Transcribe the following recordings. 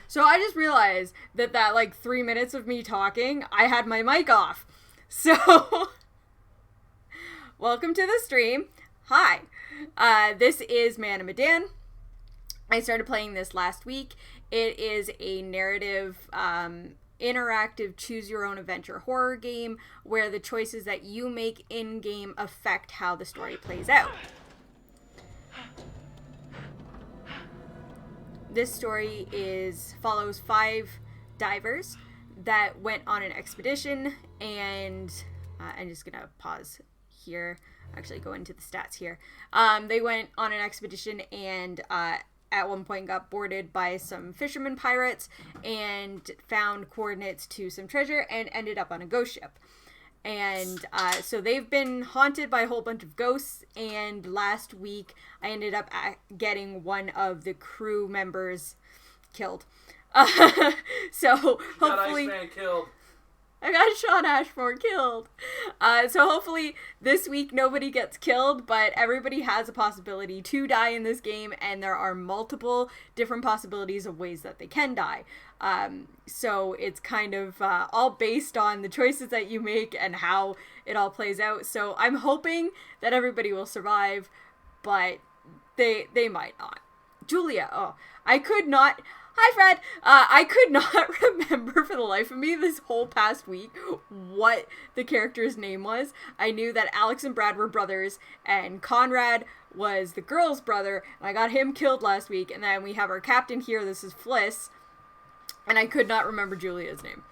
So I just realized that like 3 minutes of me talking, I had my mic off. So, welcome to the stream. Hi. This is Medan. I started playing this last week. It is a narrative, interactive choose your own adventure horror game where the choices that you make in game affect how the story plays out. This story follows 5 divers that went on an expedition, and I'm just gonna pause here, actually go into the stats here. They went on an expedition and at one point got boarded by some fisherman pirates and found coordinates to some treasure and ended up on a ghost ship. And so they've been haunted by a whole bunch of ghosts, and last week I ended up getting one of the crew members killed. So hopefully... Got Iceman killed. I got Sean Ashmore killed. So hopefully this week nobody gets killed, but everybody has a possibility to die in this game, and there are multiple different possibilities of ways that they can die. So it's kind of all based on the choices that you make and how it all plays out. So I'm hoping that everybody will survive, but they might not. Julia, I could not... Hi, Fred! I could not remember for the life of me this whole past week what the character's name was. I knew that Alex and Brad were brothers, and Conrad was the girl's brother, and I got him killed last week, and then we have our captain here, this is Fliss, and I could not remember Julia's name.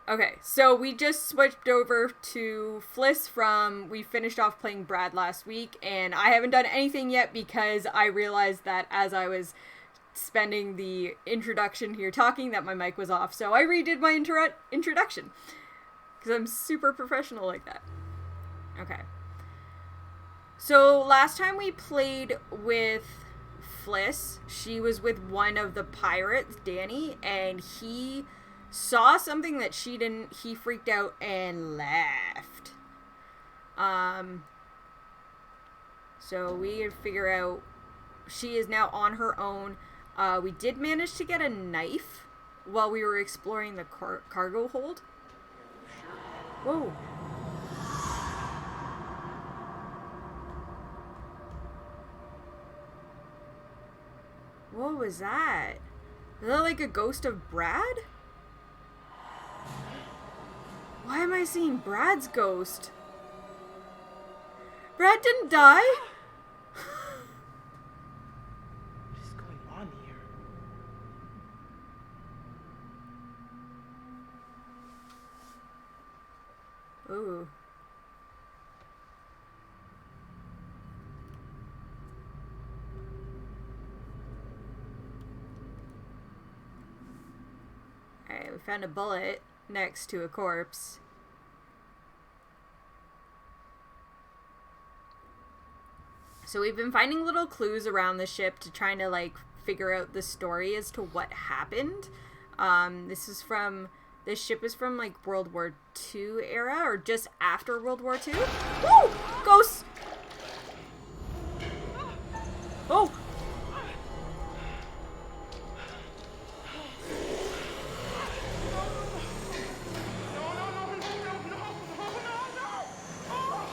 Okay, so we just switched over to Fliss we finished off playing Brad last week, and I haven't done anything yet because I realized that as I was spending the introduction here talking that my mic was off, so I redid my introduction because I'm super professional like that. Okay, so last time we played with Fliss, she was with one of the pirates, Danny, and he saw something that she didn't. He freaked out and left. So we had to figure out she is now on her own. We did manage to get a knife while we were exploring the cargo hold. Whoa. What was that? Is that like a ghost of Brad? Why am I seeing Brad's ghost? Brad didn't die? Ooh. Alright, we found a bullet next to a corpse. So we've been finding little clues around the ship to trying to like figure out the story as to what happened. This ship is from, like, World War II era, or just after World War II. Woo! Ghosts! Oh!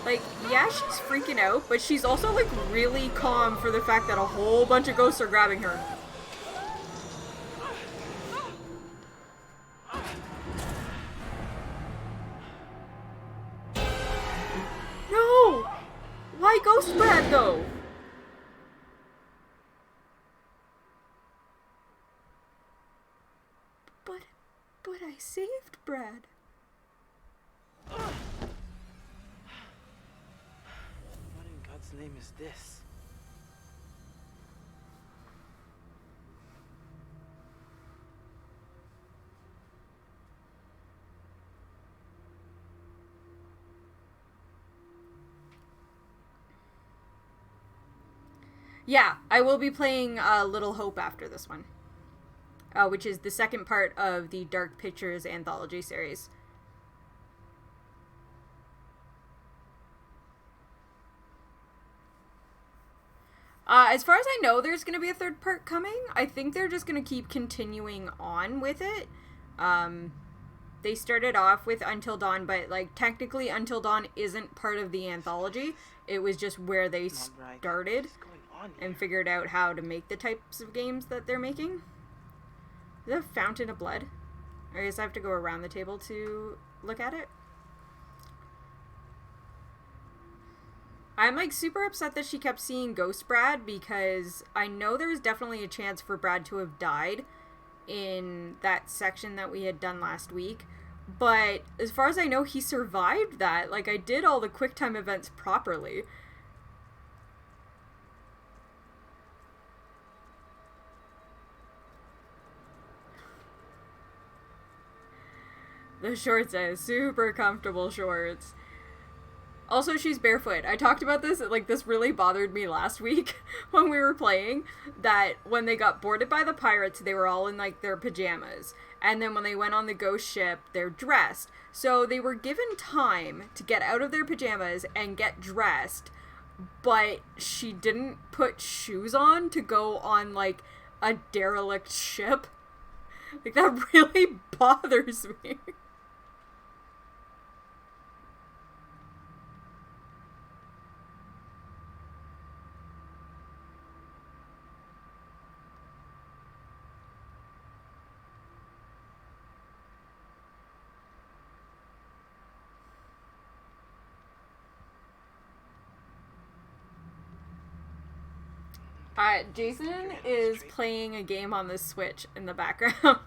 Like, yeah, she's freaking out, but she's also, like, really calm for the fact that a whole bunch of ghosts are grabbing her. Why Ghost Brad, though? But I saved Brad. What in God's name is this? Yeah, I will be playing Little Hope after this one, which is the second part of the Dark Pictures anthology series. As far as I know, there's going to be a third part coming. I think they're just going to keep continuing on with it. They started off with Until Dawn, but, like, technically Until Dawn isn't part of the anthology. It was just where they started and figured out how to make the types of games that they're making. Is that a fountain of blood? I guess I have to go around the table to look at it. I'm, like, super upset that she kept seeing Ghost Brad, because I know there was definitely a chance for Brad to have died in that section that we had done last week. But as far as I know, he survived that. Like, I did all the QuickTime events properly. The shorts says super comfortable shorts. Also, she's barefoot. I talked about this, like, this really bothered me last week when we were playing, that when they got boarded by the pirates, they were all in, like, their pajamas. And then when they went on the ghost ship, they're dressed. So they were given time to get out of their pajamas and get dressed, but she didn't put shoes on to go on, like, a derelict ship. Like, that really bothers me. Jason is playing a game on the Switch in the background.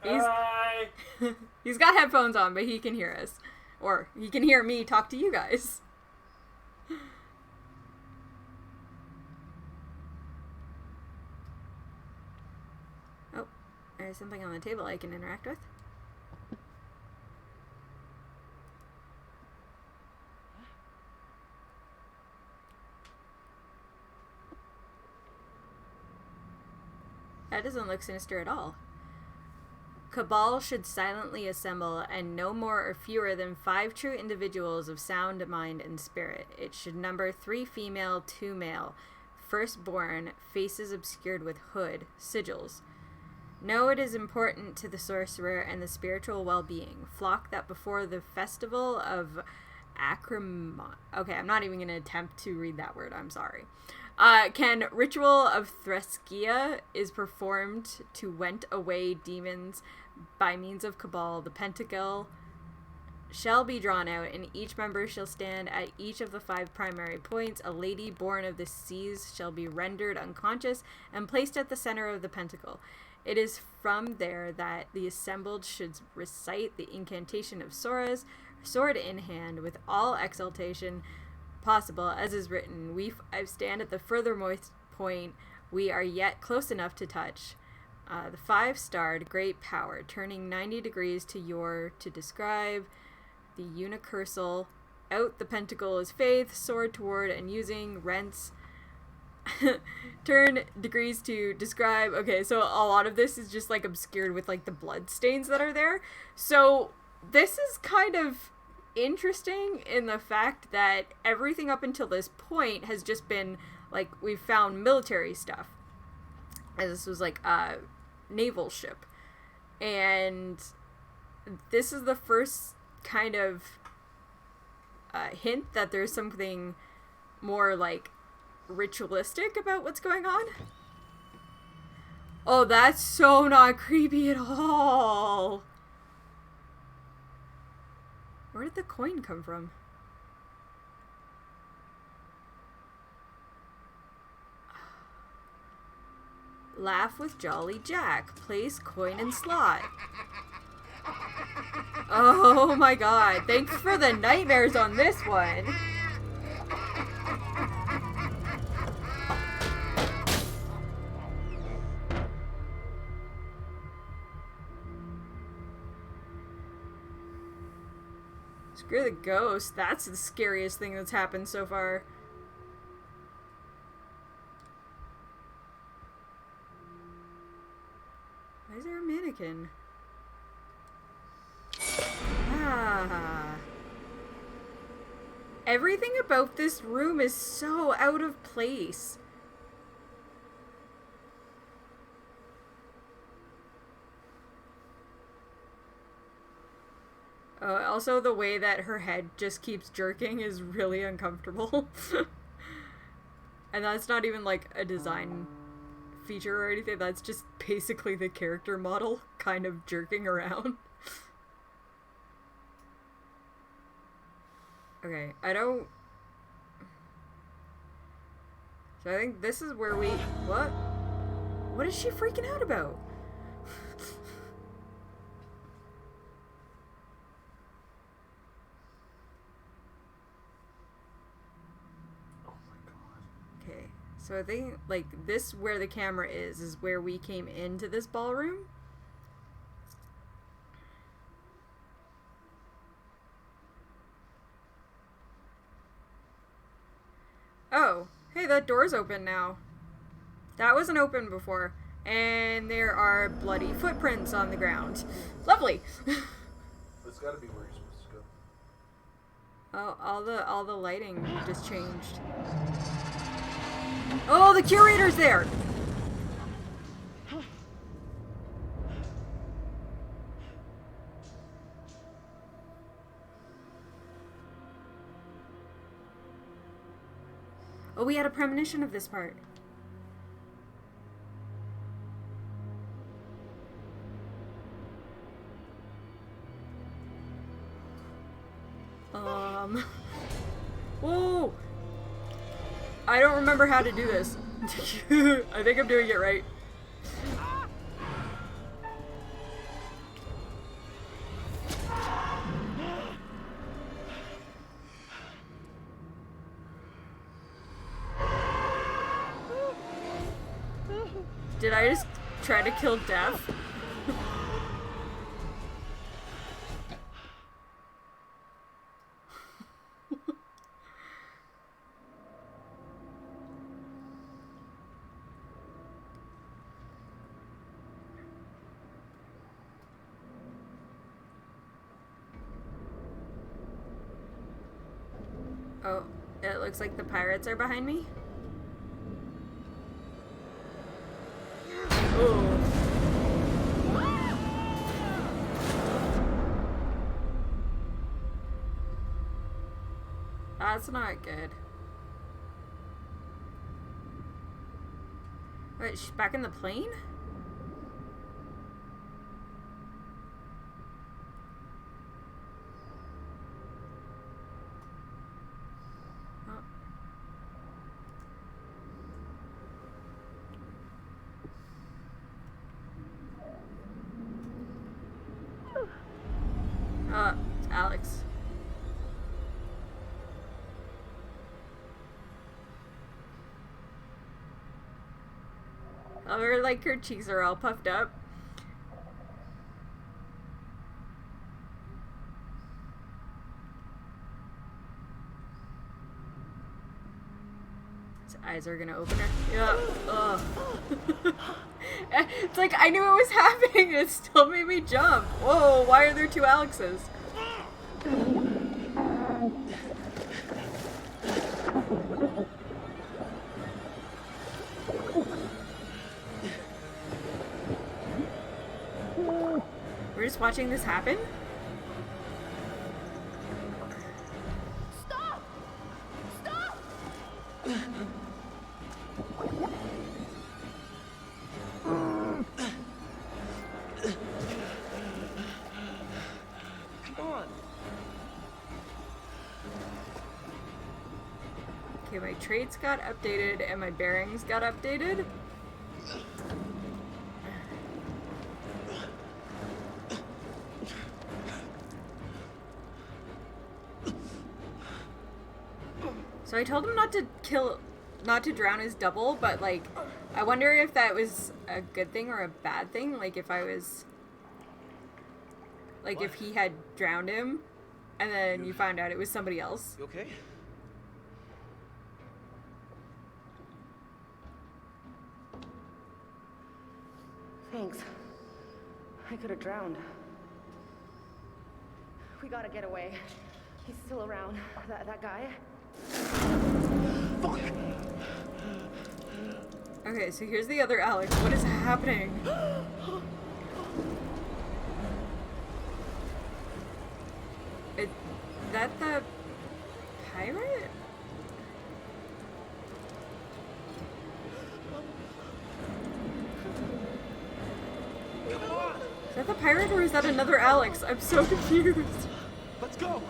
Hi! He's got headphones on, but he can hear us. Or he can hear me talk to you guys. Oh, there's something on the table I can interact with. That doesn't look sinister at all. Cabal should silently assemble, and no more or fewer than 5 true individuals of sound mind and spirit. It should number 3 female, 2 male. Firstborn, faces obscured with hood, sigils. Know it is important to the sorcerer and the spiritual well-being. Flock that before the festival of Okay, I'm not even going to attempt to read that word. I'm sorry. Can ritual of Threskia is performed to went away demons by means of Cabal. The pentacle shall be drawn out, and each member shall stand at each of the 5 primary points. A lady born of the seas shall be rendered unconscious and placed at the center of the pentacle. It is from there that the assembled should recite the incantation of Sora's, sword in hand, with all exaltation possible, as is written. We 5 stand at the furthermost point. We are yet close enough to touch. The 5-starred great power, turning 90 degrees to describe the unicursal. Out the pentacle is faith, sword toward and using, rents. Turn degrees to describe. Okay, so a lot of this is just, like, obscured with, like, the blood stains that are there. So this is kind of interesting in the fact that everything up until this point has just been, like, we've found military stuff. And this was, like, a naval ship. And this is the first kind of hint that there's something more, like, ritualistic about what's going on. Oh, that's so not creepy at all. Where did the coin come from? Laugh with Jolly Jack. Place coin in slot. Oh my god. Thanks for the nightmares on this one. Screw the ghost. That's the scariest thing that's happened so far. Why is there a mannequin? Ah. Everything about this room is so out of place. Also, the way that her head just keeps jerking is really uncomfortable. And that's not even like a design feature or anything. That's just basically the character model kind of jerking around. Okay, So I think this is where we... What? What is she freaking out about? Okay, so I think, like, this where the camera is where we came into this ballroom. Oh, hey, that door's open now. That wasn't open before. And there are bloody footprints on the ground. Lovely! It's gotta be where you're supposed to go. Oh, all the lighting just changed. Oh, the curator's there! Oh, we had a premonition of this part. Whoa! I don't remember how to do this. I think I'm doing it right. Did I just try to kill Death? Oh, it looks like the pirates are behind me. Oh. That's not good. Wait, she's back in the plane? It's Alex. Or like her cheeks are all puffed up. His eyes are gonna open her. Yeah. Ugh. It's like I knew it was happening and it still made me jump. Whoa, why are there two Alexes? We're just watching this happen? Stop! Stop! Come on. Okay, my traits got updated and my bearings got updated. So I told him not to drown his double, but like, I wonder if that was a good thing or a bad thing. Like if I was, like if he had drowned him, and then you found out it was somebody else. You okay? Thanks. I could have drowned. We gotta get away. He's still around. That guy. Fuck! Okay, so here's the other Alex. What is happening? Is that the pirate? Is that the pirate or is that another Alex? I'm so confused. Let's go!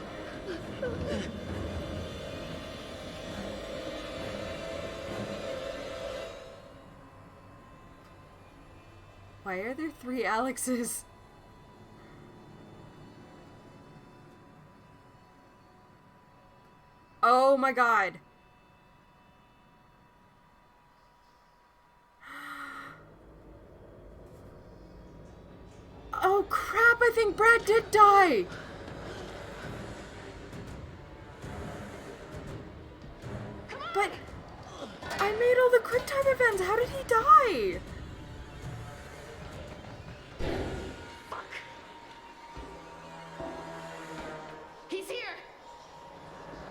Why are there 3 Alexes? Oh my god. Oh crap, I think Brad did die! But I made all the quick time events, how did he die? He's here.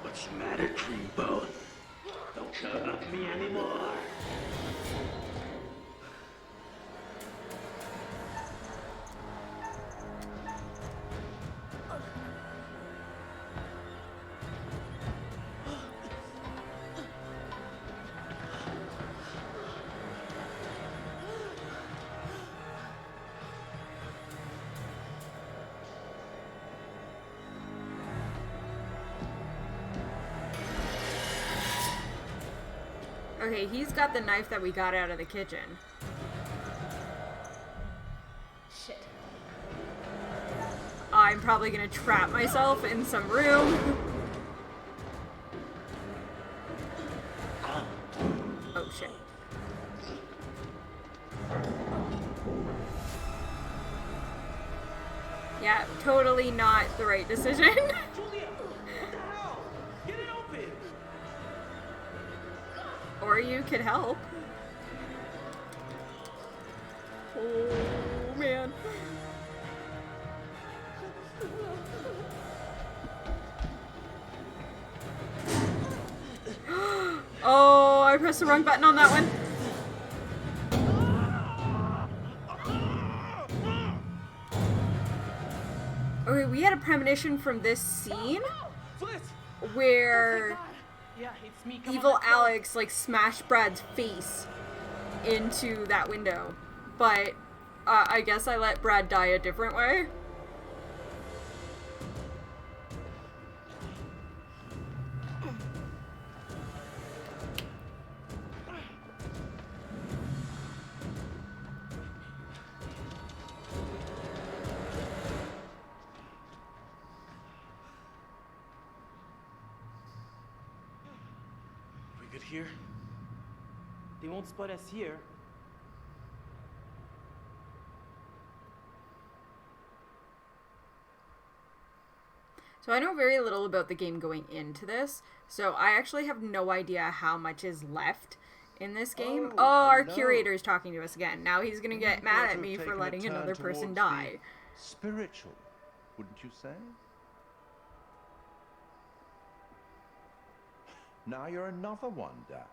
What's the matter, Dreamboat? Don't care of me anymore. Okay, he's got the knife that we got out of the kitchen. Shit. I'm probably gonna trap myself in some room. Oh shit. Yeah, totally not the right decision. Julia! What the hell? Get it open! Or you could help. Oh man. Oh, I pressed the wrong button on that one. Okay, we had a premonition from this scene Fliss! where Yeah, it's me. Come evil on, let's go. Alex like smashed Brad's face into that window. But I guess I let Brad die a different way. We good here? They won't spot us here. So I know very little about the game going into this, so I actually have no idea how much is left in this game. Oh, Our hello. curator's talking to us again. Now he's gonna get mad at me for letting another person die. Spiritual, wouldn't you say? Now you're another one, Dad.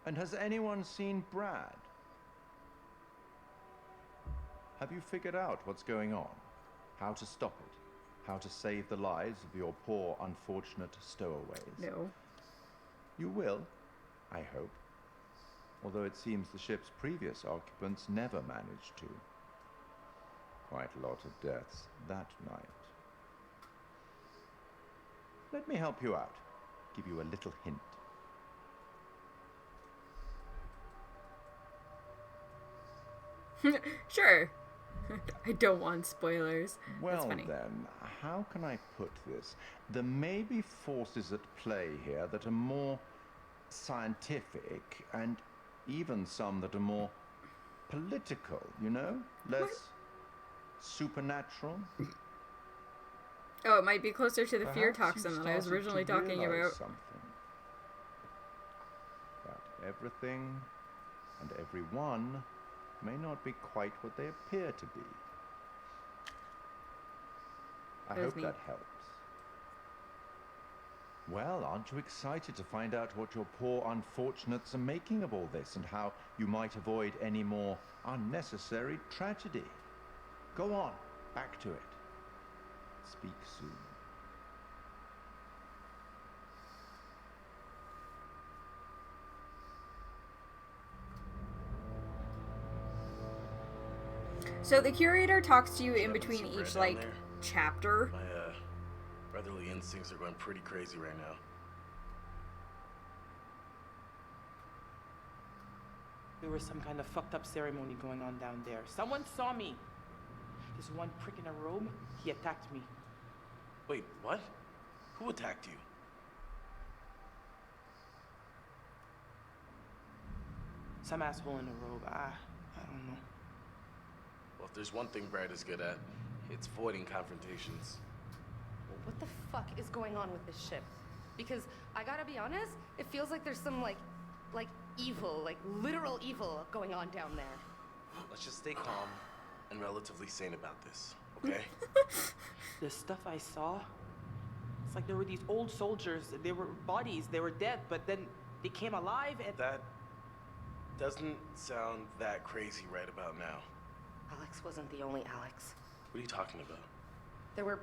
And has anyone seen Brad? Have you figured out what's going on? How to stop it? How to save the lives of your poor, unfortunate stowaways? No. You will, I hope. Although it seems the ship's previous occupants never managed to. Quite a lot of deaths that night. Let me help you out. Give you a little hint. Sure. I don't want spoilers. That's Well funny. then, how can I put this? There may be forces at play here that are more scientific, and even some that are more political, you know? Less supernatural. Oh, it might be closer to the fear Perhaps toxin you've that I was started originally to talking realize about. something. That everything and everyone may not be quite what they appear to be. I hope that helps. Well, aren't you excited to find out what your poor unfortunates are making of all this and how you might avoid any more unnecessary tragedy? Go on, back to it. Speak soon. So the curator talks to you in between each, like, chapter. My, brotherly instincts are going pretty crazy right now. There was some kind of fucked up ceremony going on down there. Someone saw me. This one prick in a robe, he attacked me. Wait, what? Who attacked you? Some asshole in a robe. I don't know. Well, if there's one thing Brad is good at, it's avoiding confrontations. What the fuck is going on with this ship? Because I gotta be honest, it feels like there's some like evil, like literal evil going on down there. Let's just stay calm and relatively sane about this, okay? The stuff I saw, it's like there were these old soldiers. They were bodies. They were dead, but then they came alive and... That doesn't sound that crazy right about now. Alex wasn't the only Alex. What are you talking about? There were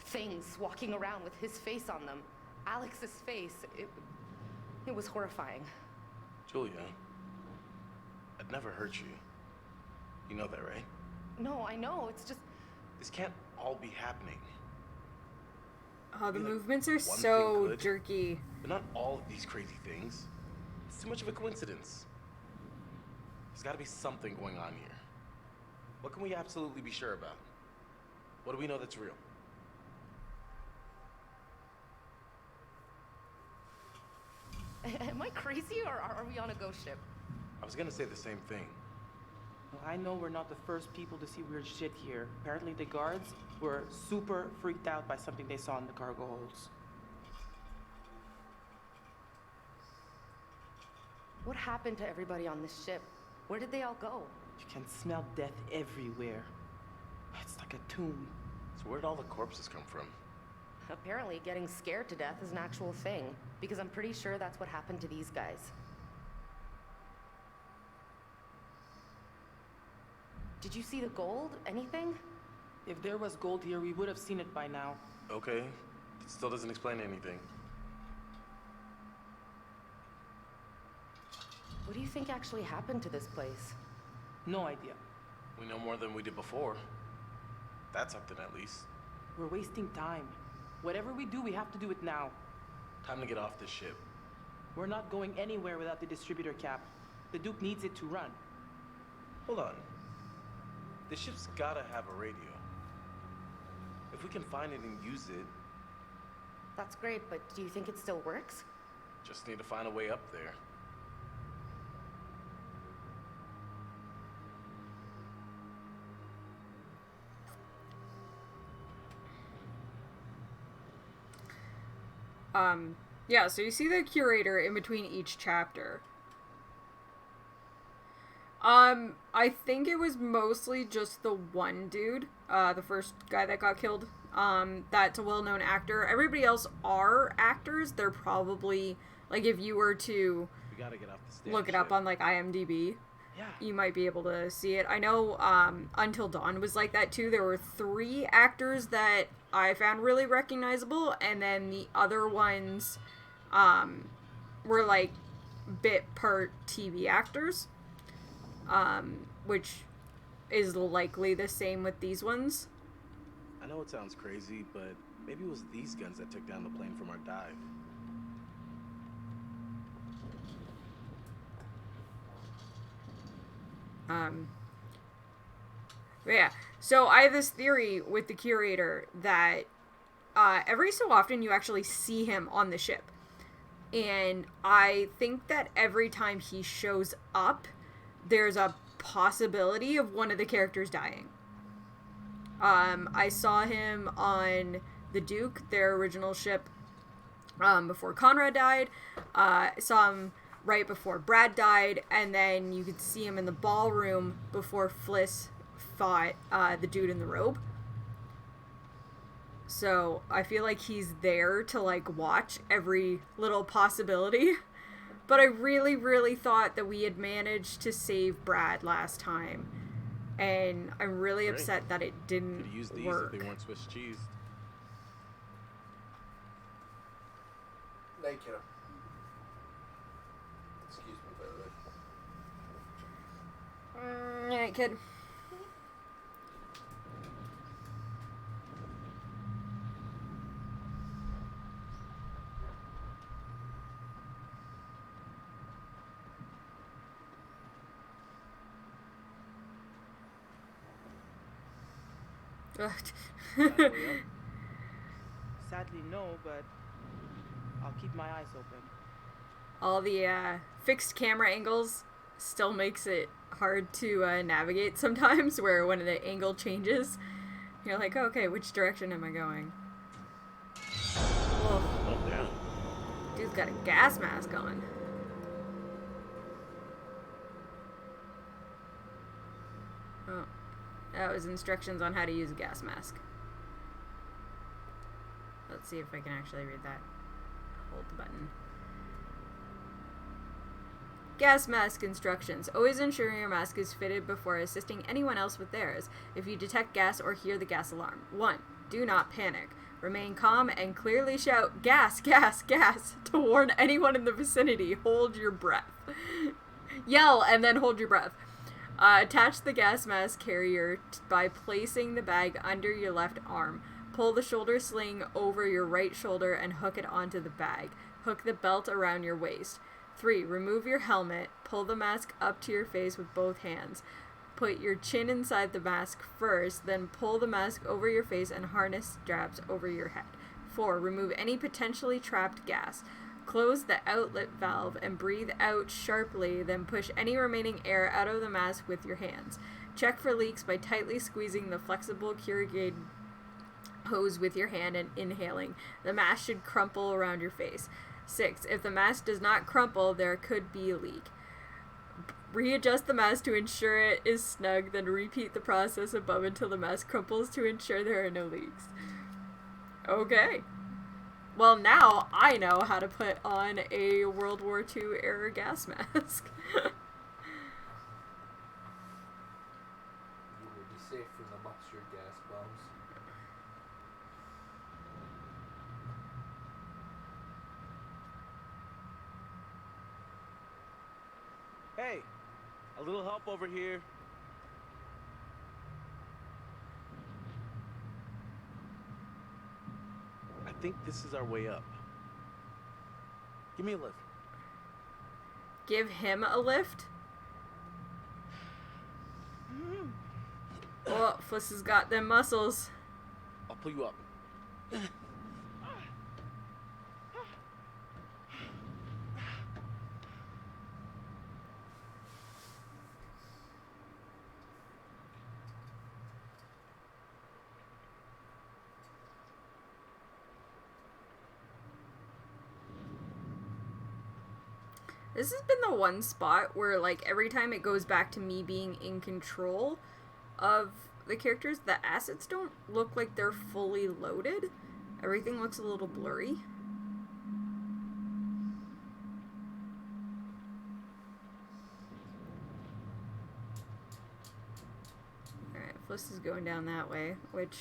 things walking around with his face on them. Alex's face. It was horrifying. Julia, I'd never hurt you. You know that, right? No, I know. It's just... This can't all be happening. Oh, the Maybe, like, movements are one so thing could, jerky. But not all of these crazy things. It's too much of a coincidence. There's gotta be something going on here. What can we absolutely be sure about? What do we know that's real? Am I crazy or are we on a ghost ship? I was gonna say the same thing. Well, I know we're not the first people to see weird shit here. Apparently the guards were super freaked out by something they saw in the cargo holds. What happened to everybody on this ship? Where did they all go? You can smell death everywhere. It's like a tomb. So where'd all the corpses come from? Apparently getting scared to death is an actual thing, because I'm pretty sure that's what happened to these guys. Did you see the gold? Anything? If there was gold here, we would have seen it by now. Okay, it still doesn't explain anything. What do you think actually happened to this place? No idea. We know more than we did before. That's something at least. We're wasting time. Whatever we do, we have to do it now. Time to get off this ship. We're not going anywhere without the distributor cap. The Duke needs it to run. Hold on. This ship's gotta have a radio. If we can find it and use it, That's great, but do you think it still works? just need to find a way up there. Yeah, so you see the curator in between each chapter. I think it was mostly just the one dude, the first guy that got killed, that's a well-known actor. Everybody else are actors. They're probably, like, if you were to We gotta get off this damn look it up ship. on, like, IMDb, Yeah. you might be able to see it. I know, Until Dawn was like that, too. There were 3 actors that I found really recognizable, and then the other ones, were, like, bit part TV actors, which is likely the same with these ones. I know it sounds crazy, but maybe it was these guns that took down the plane from our dive. But yeah, so I have this theory with the curator that every so often you actually see him on the ship. And I think that every time he shows up, there's a possibility of one of the characters dying. I saw him on the Duke, their original ship, before Conrad died. I saw him right before Brad died, and then you could see him in the ballroom before Fliss fought the dude in the robe. So I feel like he's there to like watch every little possibility. But I really, really thought that we had managed to save Brad last time. And I'm really upset that it didn't Could use these work. if they weren't Swiss cheese. Thank you. Excuse me, by the way. Alright, kid. Sadly, no, but I'll keep my eyes open. All the fixed camera angles still makes it hard to navigate sometimes, where when the angle changes, you're like, okay, which direction am I going? Whoa. Oh, damn. Dude's got a gas mask on. Oh. That was instructions on how to use a gas mask. Let's see if I can actually read that. Hold the button. Gas mask instructions. Always ensure your mask is fitted before assisting anyone else with theirs. If you detect gas or hear the gas alarm. 1. Do not panic. Remain calm and clearly shout, "Gas, gas, gas," to warn anyone in the vicinity. Hold your breath. Yell and then hold your breath. Attach the gas mask carrier by placing the bag under your left arm. Pull the shoulder sling over your right shoulder and hook it onto the bag. Hook the belt around your waist. 3. Remove your helmet. Pull the mask up to your face with both hands. Put your chin inside the mask first, then pull the mask over your face and harness straps over your head. 4. Remove any potentially trapped gas. Close the outlet valve and breathe out sharply, then push any remaining air out of the mask with your hands. Check for leaks by tightly squeezing the flexible corrugated hose with your hand and inhaling. The mask should crumple around your face. 6. If the mask does not crumple, there could be a leak. Readjust the mask to ensure it is snug, then repeat the process above until the mask crumples to ensure there are no leaks. Okay. Well, now I know how to put on a World War II era gas mask. You will be safe from the mustard gas bombs. Hey, a little help over here. I think this is our way up. Give me a lift. Give him a lift? Oh, Fliss has got them muscles. I'll pull you up. This has been the one spot where, like, every time it goes back to me being in control of the characters, the assets don't look like they're fully loaded. Everything looks a little blurry. Alright, Fliss is going down that way, which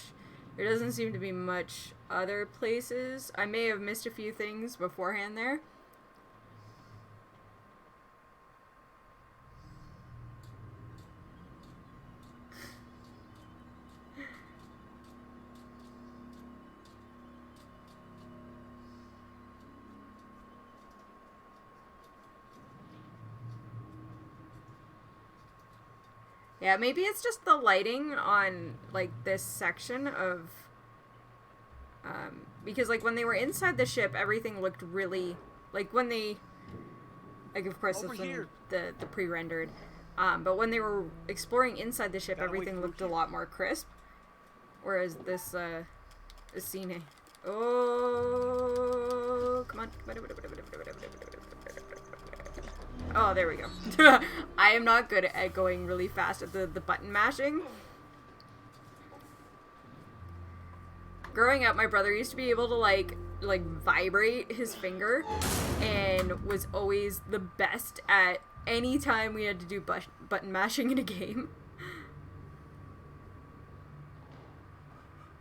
there doesn't seem to be much other places. I may have missed a few things beforehand there. Yeah, maybe it's just the lighting on, like, this section of, because, like, when they were inside the ship, everything looked really, like, when they, like, of course, Over it's here. the pre-rendered, but when they were exploring inside the ship, Gotta wait everything through looked a here. lot more crisp, whereas this scene, oh, come on, Oh, there we go. I am not good at going really fast at the button mashing. Growing up, my brother used to be able to like vibrate his finger and was always the best at any time we had to do button mashing in a game.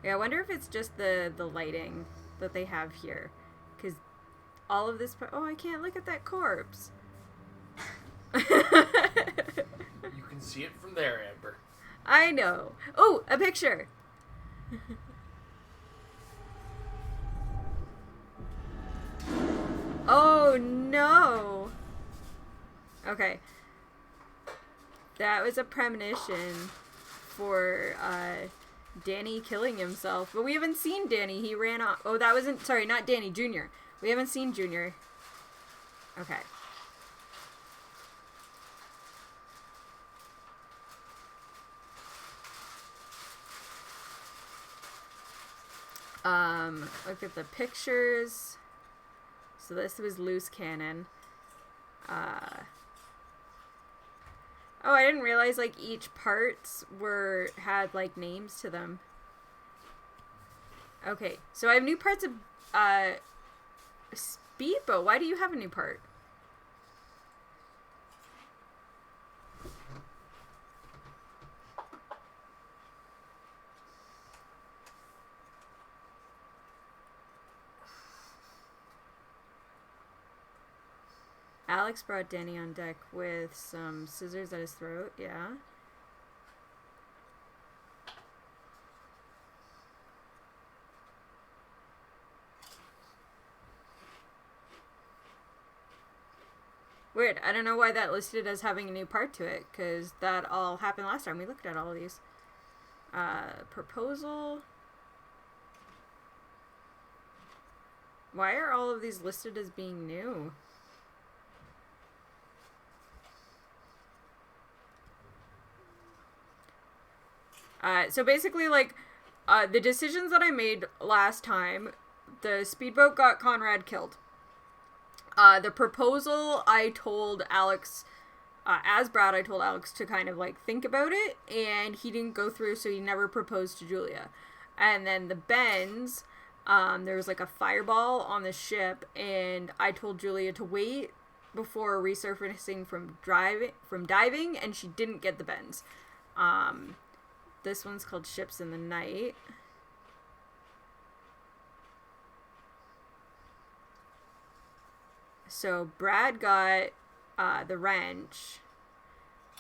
Yeah, I wonder if it's just the lighting that they have here. Because all of this... Oh, I can't look at that corpse. You can see it from there, Amber. I know. Oh, a picture. Oh, no. Okay. That was a premonition for Danny killing himself. But we haven't seen Danny. He ran off. Oh, that wasn't... Sorry, not Danny. Junior. We haven't seen Junior. Okay. Look at the pictures. So this was loose cannon. Oh, I didn't realize like each parts had like names to them. Okay, so I have new parts of Speedboat. Why do you have a new part? Alex brought Danny on deck with some scissors at his throat, yeah. Weird, I don't know why that listed as having a new part to it, because that all happened last time we looked at all of these. Proposal. Why are all of these listed as being new? So basically, like, the decisions that I made last time, the speedboat got Conrad killed. The proposal, I told Alex, as Brad, I told Alex to kind of, like, think about it, and he didn't go through, so he never proposed to Julia. And then the Bends, there was, like, a fireball on the ship, and I told Julia to wait before resurfacing from diving, and she didn't get the Bends. This one's called Ships in the Night. So Brad got the wrench.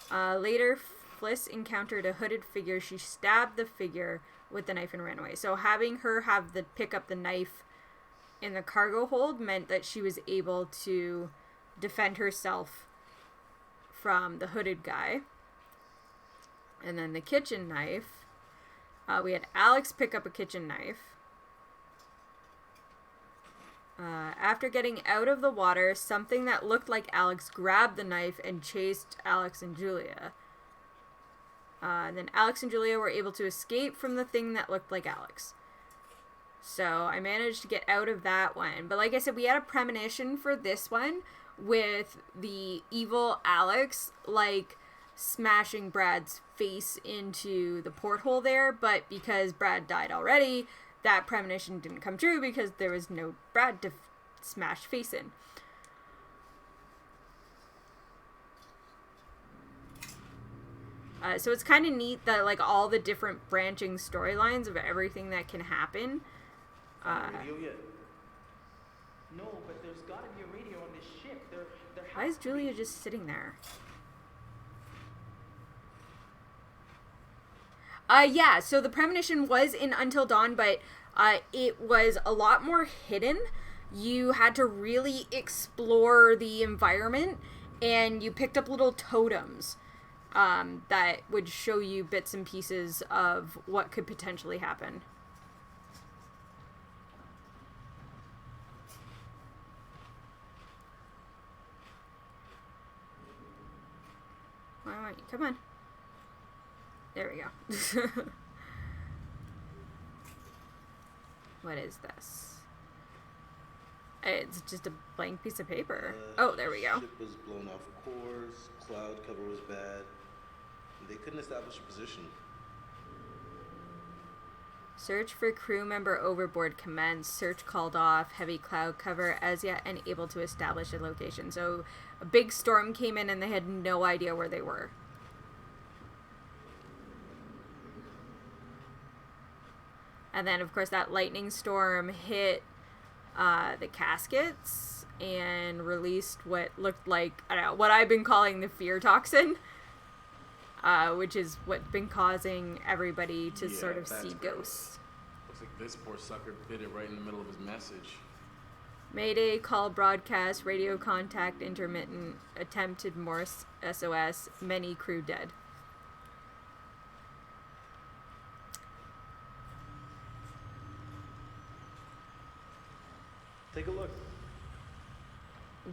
Later, Fliss encountered a hooded figure. She stabbed the figure with the knife and ran away. So having her pick up the knife in the cargo hold meant that she was able to defend herself from the hooded guy. And then the kitchen knife. We had Alex pick up a kitchen knife. After getting out of the water, something that looked like Alex grabbed the knife and chased Alex and Julia. And then Alex and Julia were able to escape from the thing that looked like Alex. So I managed to get out of that one. But like I said, we had a premonition for this one with the evil Alex, like, smashing Brad's face into the porthole there, but because Brad died already, that premonition didn't come true because there was no Brad to smash face in. So it's kind of neat that, like, all the different branching storylines of everything that can happen. Radio yet? No, but there's gotta be a radio on this ship. There Why is Julia just sitting there? Yeah, so the premonition was in Until Dawn, but it was a lot more hidden. You had to really explore the environment, and you picked up little totems that would show you bits and pieces of what could potentially happen. Why don't you? Come on. There we go. What is this? It's just a blank piece of paper. Oh, there we go. Ship was blown off course, cloud cover was bad. They couldn't establish a position. Search for crew member overboard commenced. Search called off. Heavy cloud cover. As yet unable to establish a location. So a big storm came in and they had no idea where they were. And then, of course, that lightning storm hit the caskets and released what looked like, I don't know, what I've been calling the fear toxin. Which is what's been causing everybody to sort of see ghosts. Looks like this poor sucker bit it right in the middle of his message. Mayday, call broadcast, radio contact intermittent, attempted Morse SOS, many crew dead. Take a look.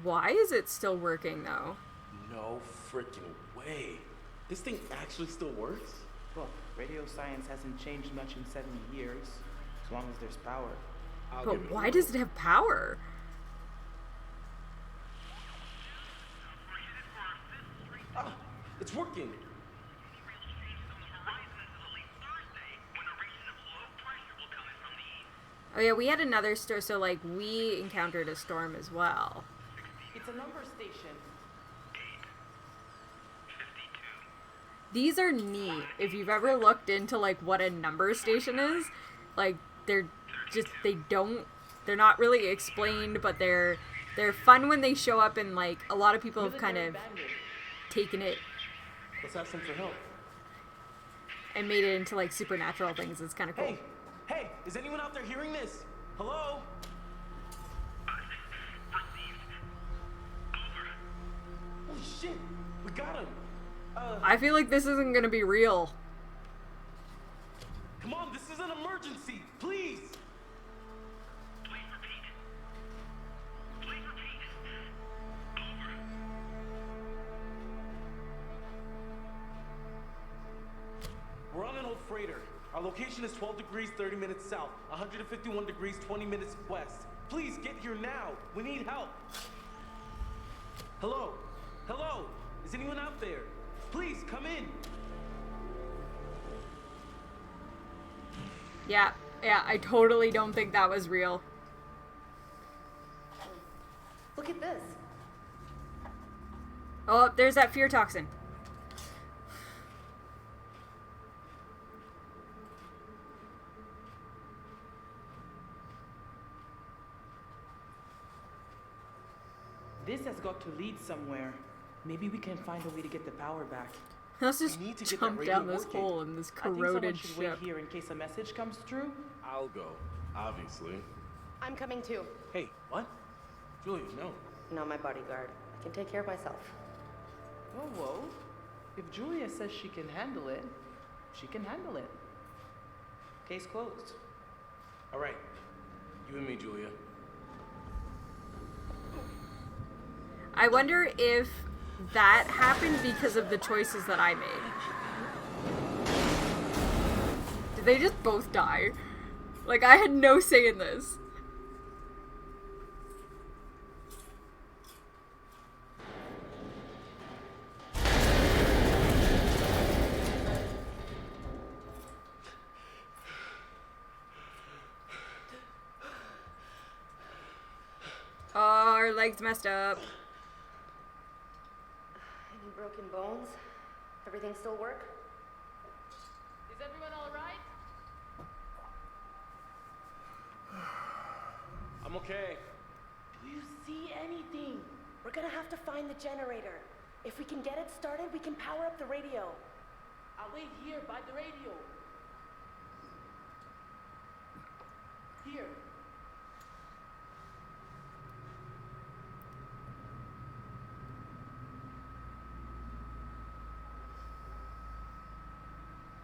Why is it still working, though? No freaking way. This thing actually still works? Well, radio science hasn't changed much in 70 years, as long as there's power. But why does it have power? Ah, it's working. Oh yeah, we had another storm, so like we encountered a storm as well. It's a number station. These are neat. If you've ever looked into like what a number station is, like they're not really explained, but they're fun when they show up, and like a lot of people have kind of taken it Let's ask them for help. and made it into like supernatural things. It's kind of cool. Hey, is anyone out there hearing this? Hello? Holy shit, we got him. I feel like this isn't gonna be real. Come on, this is an emergency, please. Please repeat. Please repeat. Over. We're on an old freighter. Our location is 12 degrees 30 minutes south, 151 degrees 20 minutes west. Please get here now. We need help. Hello? Hello? Is anyone out there? Please come in. Yeah, I totally don't think that was real. Look at this. Oh, there's that fear toxin. This has got to lead somewhere. Maybe we can find a way to get the power back. Let's just need to get that jump radio down this working. hole in this I think corroded someone should wait ship. here in case a message comes through. I'll go, obviously. I'm coming too. Hey, what? Julia, no. Not my bodyguard. I can take care of myself. Whoa, whoa. If Julia says she can handle it, she can handle it. Case closed. All right, you and me, Julia. I wonder if that happened because of the choices that I made. Did they just both die? Like, I had no say in this. Oh, our leg's messed up. Any broken bones? Everything still work? Is everyone all right? I'm okay. Do you see anything? We're gonna have to find the generator. If we can get it started, we can power up the radio. I'll wait here by the radio. Here.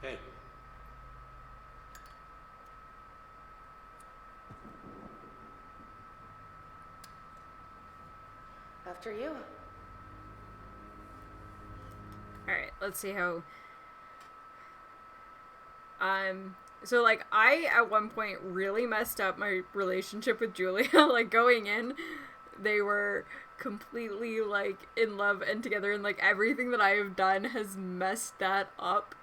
Hey. After you. Alright, let's see how... So, like, I, at one point, really messed up my relationship with Julia. Like, going in, they were completely, like, in love and together, and, like, everything that I have done has messed that up.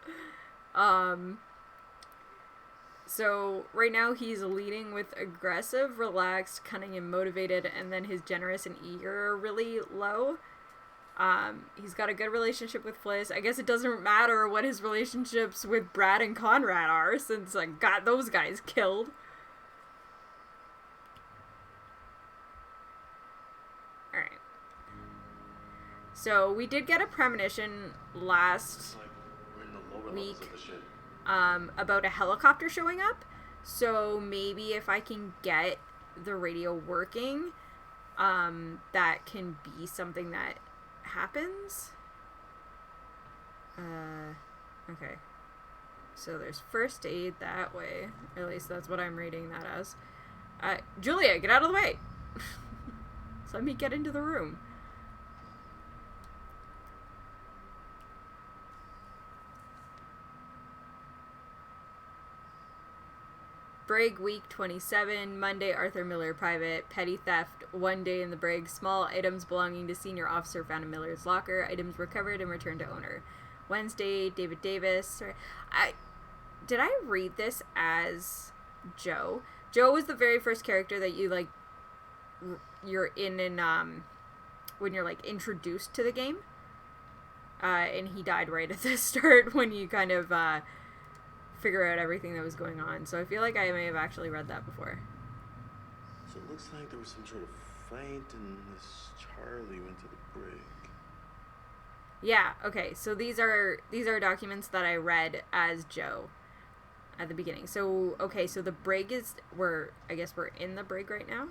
So, right now, he's leading with aggressive, relaxed, cunning, and motivated, and then his generous and eager are really low. He's got a good relationship with Fliss. I guess it doesn't matter what his relationships with Brad and Conrad are, since I got those guys killed. Alright. So, we did get a premonition last week about a helicopter showing up. So, maybe if I can get the radio working, that can be something that happens. Okay. So there's first aid that way. At least that's what I'm reading that as. Julia, get out of the way! So let me get into the room. Brig week 27, Monday, Arthur Miller private, petty theft, 1 day in the brig, small items belonging to senior officer found in Miller's locker, items recovered and returned to owner. Wednesday, David Davis. Did I read this as Joe? Joe was the very first character that you, like, you're in when you're, like, introduced to the game. And he died right at the start when you kind of, figure out everything that was going on. So I feel like I may have actually read that before. So it looks like there was some sort of fight and this Charlie went to the brig. Yeah, okay. So these are documents that I read as Joe at the beginning. So okay, so the brig is I guess we're in the brig right now.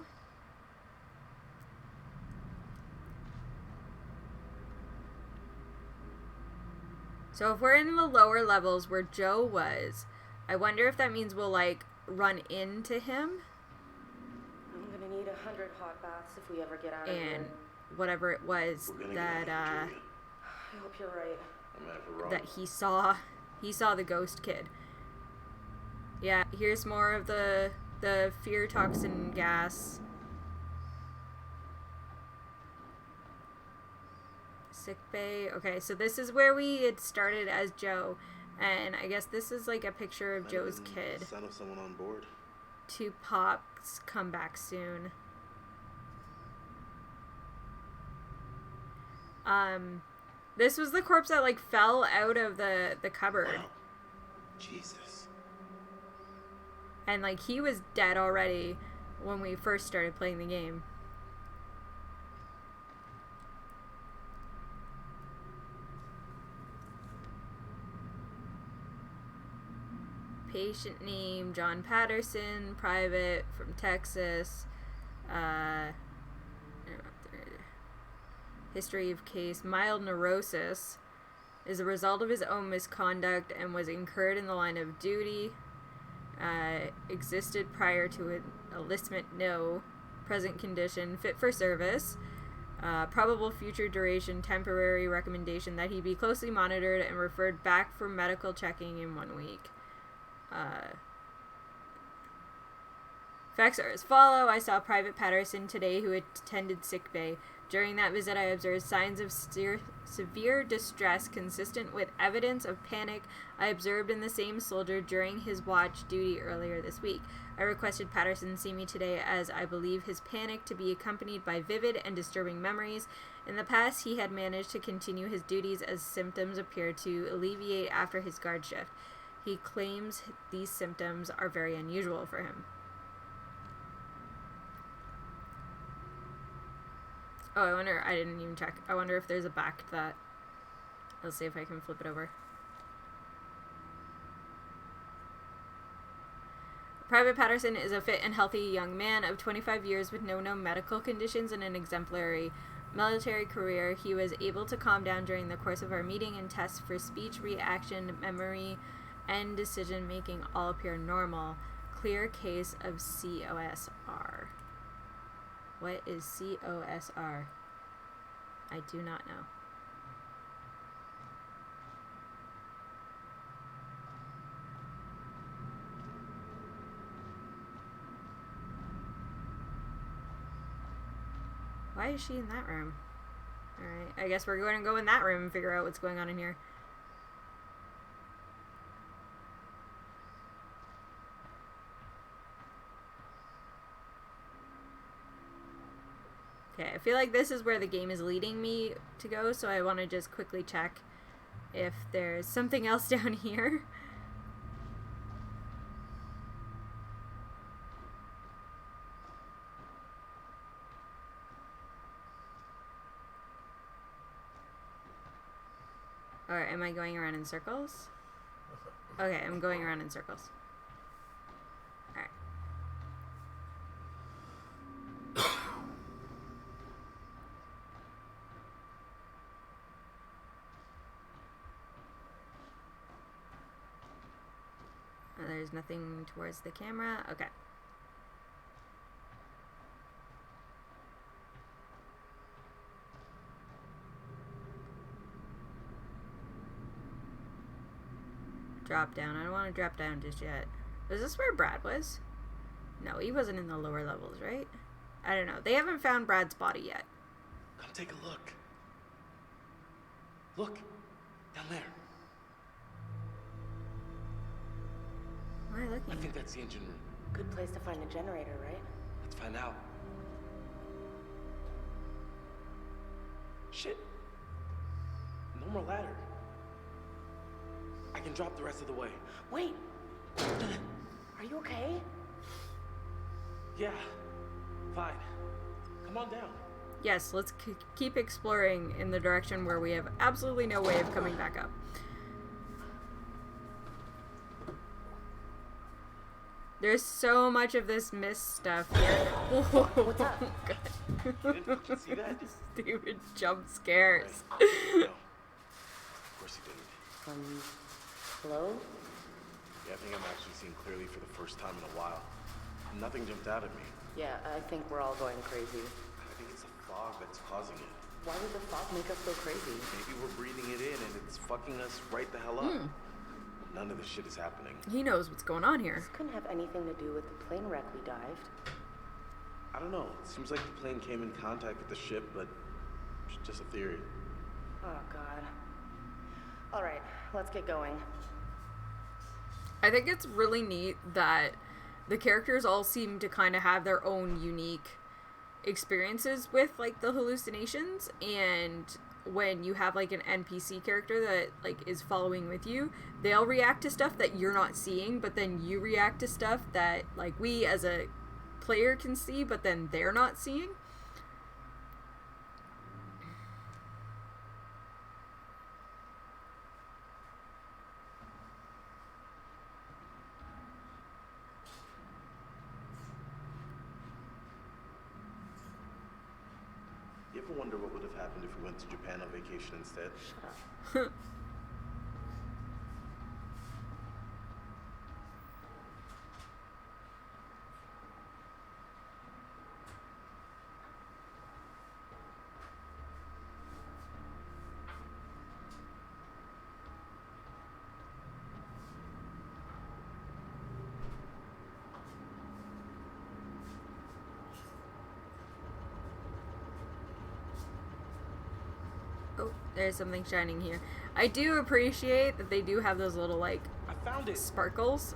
So if we're in the lower levels where Joe was, I wonder if that means we'll, like, run into him. I'm gonna need 100 hot baths if we ever get out of here. And whatever it was that, I hope you're right. that he saw the ghost kid. Yeah, here's more of the fear toxin gas. Sick bay. Okay, so this is where we had started as Joe, and I guess this is like a picture of Joe's kid. Son of someone on board. 2 pops come back soon. This was the corpse that, like, fell out of the cupboard. Wow. Jesus. And, like, he was dead already when we first started playing the game. Patient name, John Patterson, private, from Texas. History of case, mild neurosis, is a result of his own misconduct and was incurred in the line of duty. Existed prior to enlistment, no. Present condition, fit for service. Probable future duration, temporary recommendation that he be closely monitored and referred back for medical checking in 1 week. Facts are as follow. I saw Private Patterson today who attended sick bay. During that visit, I observed signs of severe distress consistent with evidence of panic I observed in the same soldier during his watch duty earlier this week. I requested Patterson see me today as I believe his panic to be accompanied by vivid and disturbing memories. In the past, he had managed to continue his duties as symptoms appeared to alleviate after his guard shift. He claims these symptoms are very unusual for him. Oh, I wonder, I didn't even check. I wonder if there's a back to that. Let's see if I can flip it over. Private Patterson is a fit and healthy young man of 25 years with no known medical conditions and an exemplary military career. He was able to calm down during the course of our meeting, and tests for speech, reaction, memory, and decision making all appear normal. Clear case of COSR. What is COSR? I do not know. Why is she in that room? Alright, I guess we're going to go in that room and figure out what's going on in here. Okay, I feel like this is where the game is leading me to go, so I want to just quickly check if there's something else down here. Or am I going around in circles? Okay, I'm going around in circles. Alright. There's nothing towards the camera. Okay. Drop down. I don't want to drop down just yet. Was this where Brad was? No, he wasn't in the lower levels, right? I don't know. They haven't found Brad's body yet. Come take a look. Look. Down there. Where am I I looking? think that's the engine room. Good place to find a generator, right? Let's find out. Shit. No more ladder. I can drop the rest of the way. Wait! Are you okay? Yeah. Fine. Come on down. Yes, let's keep exploring in the direction where we have absolutely no way of coming back up. There's so much of this mist stuff here. Whoa, What's up? Did you see that? Stupid jump scares. No. Of course you didn't. Hello? Yeah, I think I'm actually seeing clearly for the first time in a while. Nothing jumped out at me. Yeah, I think we're all going crazy. I think it's the fog that's causing it. Why would the fog make us go crazy? Maybe we're breathing it in and it's fucking us right the hell up. None of this shit is happening. He knows what's going on here. This couldn't have anything to do with the plane wreck we dived. I don't know. It seems like the plane came in contact with the ship, but it's just a theory. Oh, God. All right, let's get going. I think it's really neat that the characters all seem to kind of have their own unique experiences with, like, the hallucinations, and when you have, like, an NPC character that, like, is following with you, they'll react to stuff that you're not seeing, but then you react to stuff that, like, we as a player can see, but then they're not seeing. You ever wonder what would have happened if we went to Japan on vacation instead? Shut up. Oh, there's something shining here. I do appreciate that they do have those little, like, I found it! sparkles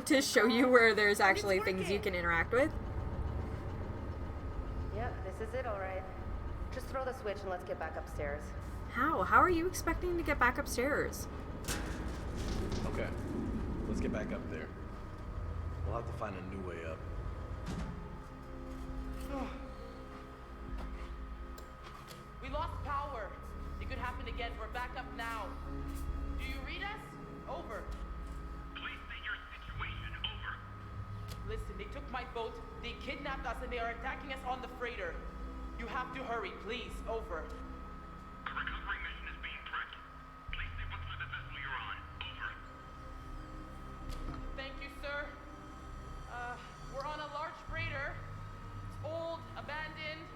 to show you where there's actually things you can interact with. Yep, this is it, all right. Just throw the switch and let's get back upstairs. How? How are you expecting to get back upstairs? Okay. Let's get back up there. We'll have to find a new way up. We lost power. It could happen again. We're back up now. Do you read us? Over. Please state your situation. Over. Listen, they took my boat, they kidnapped us, and they are attacking us on the freighter. You have to hurry, please. Over. A recovery mission is being prepped. Please say what side of the vessel you're on. Over. Thank you, sir. We're on a large freighter. It's old, abandoned.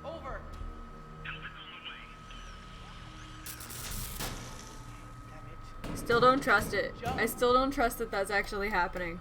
Over. Help is on the way. Damn it. Still don't trust it. I still don't trust that that's actually happening.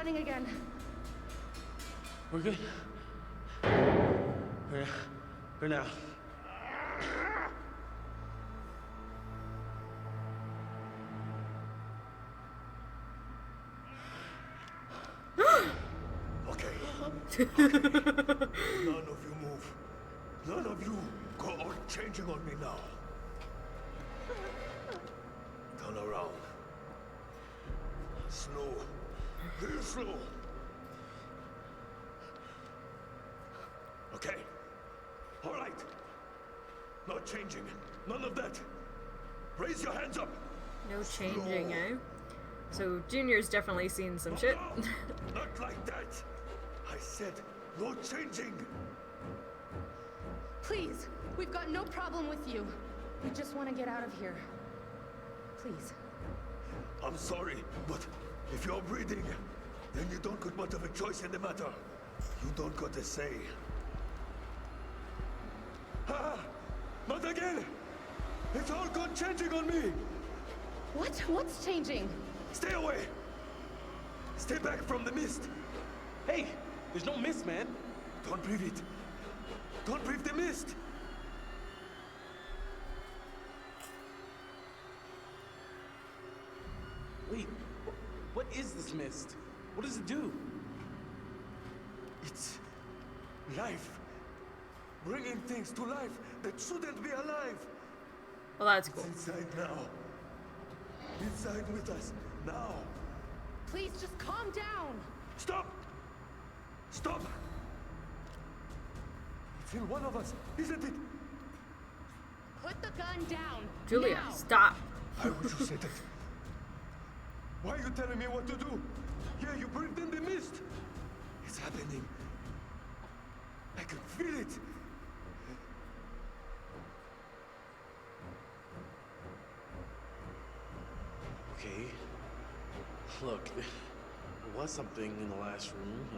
running again. We're good. We're now. Okay. None of you move. None of you go all changing on me now. Turn around. Slow. Real slow. Okay. All right. Not changing. None of that. Raise your hands up. No changing, eh? So Junior's definitely seen some shit. No, not like that. I said no changing. Please, we've got no problem with you. We just want to get out of here. Please. I'm sorry, but if you're breathing, then you don't got much of a choice in the matter. You don't got a say. Ah! Not again! It's all gone changing on me! What? What's changing? Stay away! Stay back from the mist! Hey, there's no mist, man. Don't breathe it! Don't breathe the mist! Wait, what is this mist? What does it do? It's life. Bringing things to life that shouldn't be alive. Well, that's cool. It's inside now. Inside with us now. Please just calm down. Stop! Stop! It's in one of us, isn't it? Put the gun down. Julia, now. stop. Why would you say that? Why are you telling me what to do? Yeah, you breathed in the mist. It's happening. I can feel it. Okay. Look, there was something in the last room.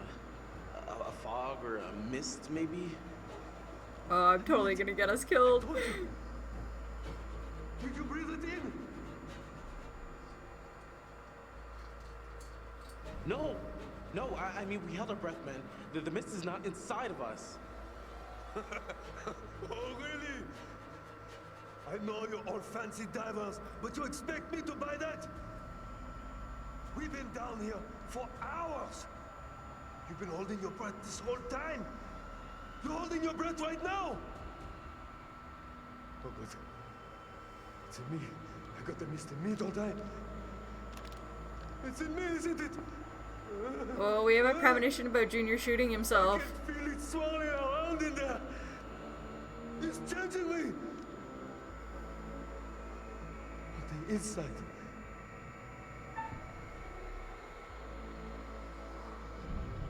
A fog or a mist, maybe? Oh, I'm totally gonna get us killed. Did you breathe it in? No! No, I mean, we held our breath, man. The mist is not inside of us. Oh, really? I know you're all fancy divers, but you expect me to buy that? We've been down here for hours. You've been holding your breath this whole time. You're holding your breath right now. Oh, but it's in me. I got the mist in me, don't I? It's in me, isn't it? Oh, we have a premonition about Junior shooting I himself. can feel it swirling around in there. It's changing me. On the inside.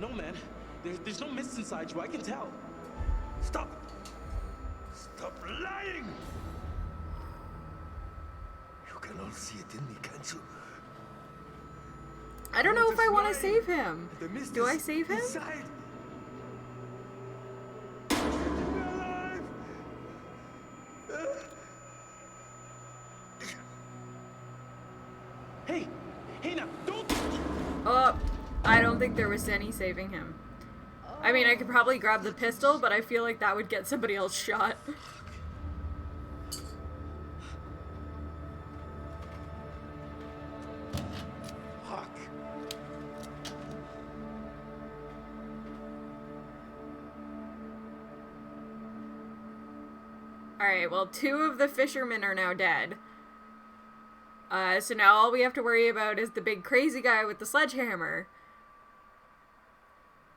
No, man. There's no mist inside you, I can tell. Stop! Stop lying! You can all see it in me, can't you? I don't know if I want to Just save him. The mist Do I is save him? Inside. Keep me alive! Hey! Hey now, don't! Oh, I don't think there was any saving him. I mean, I could probably grab the pistol, but I feel like that would get somebody else shot. Fuck. Alright, well, 2 of the fishermen are now dead. So now all we have to worry about is the big crazy guy with the sledgehammer.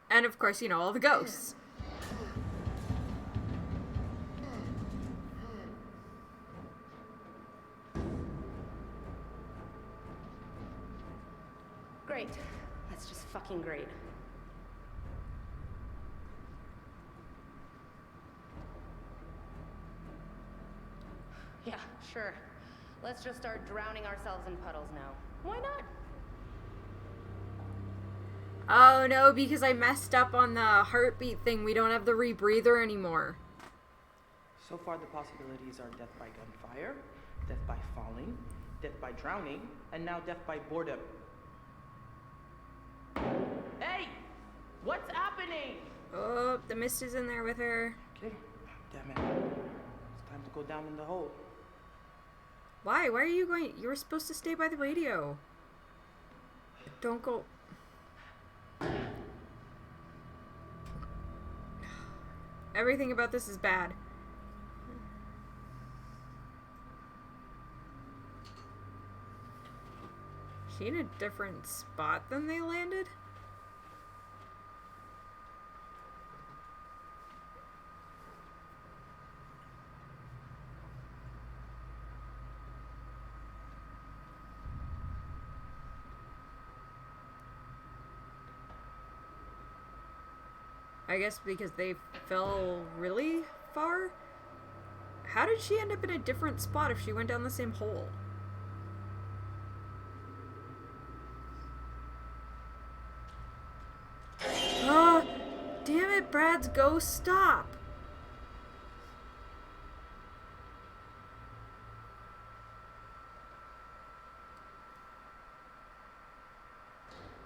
And of course, you know, all the ghosts. Great. That's just fucking great. Yeah, sure. Let's just start drowning ourselves in puddles now. Why not? Oh no, because I messed up on the heartbeat thing. We don't have the rebreather anymore. So far, the possibilities are death by gunfire, death by falling, death by drowning, and now death by boredom. Hey! What's happening? Oh, the mist is in there with her. Okay. Damn it. It's time to go down in the hole. Why? Why are you going? You were supposed to stay by the radio. Don't go. Everything about this is bad. Is she in a different spot than they landed? I guess because they fell really far? How did she end up in a different spot if she went down the same hole? Ah, damn it, Brad's ghost, stop!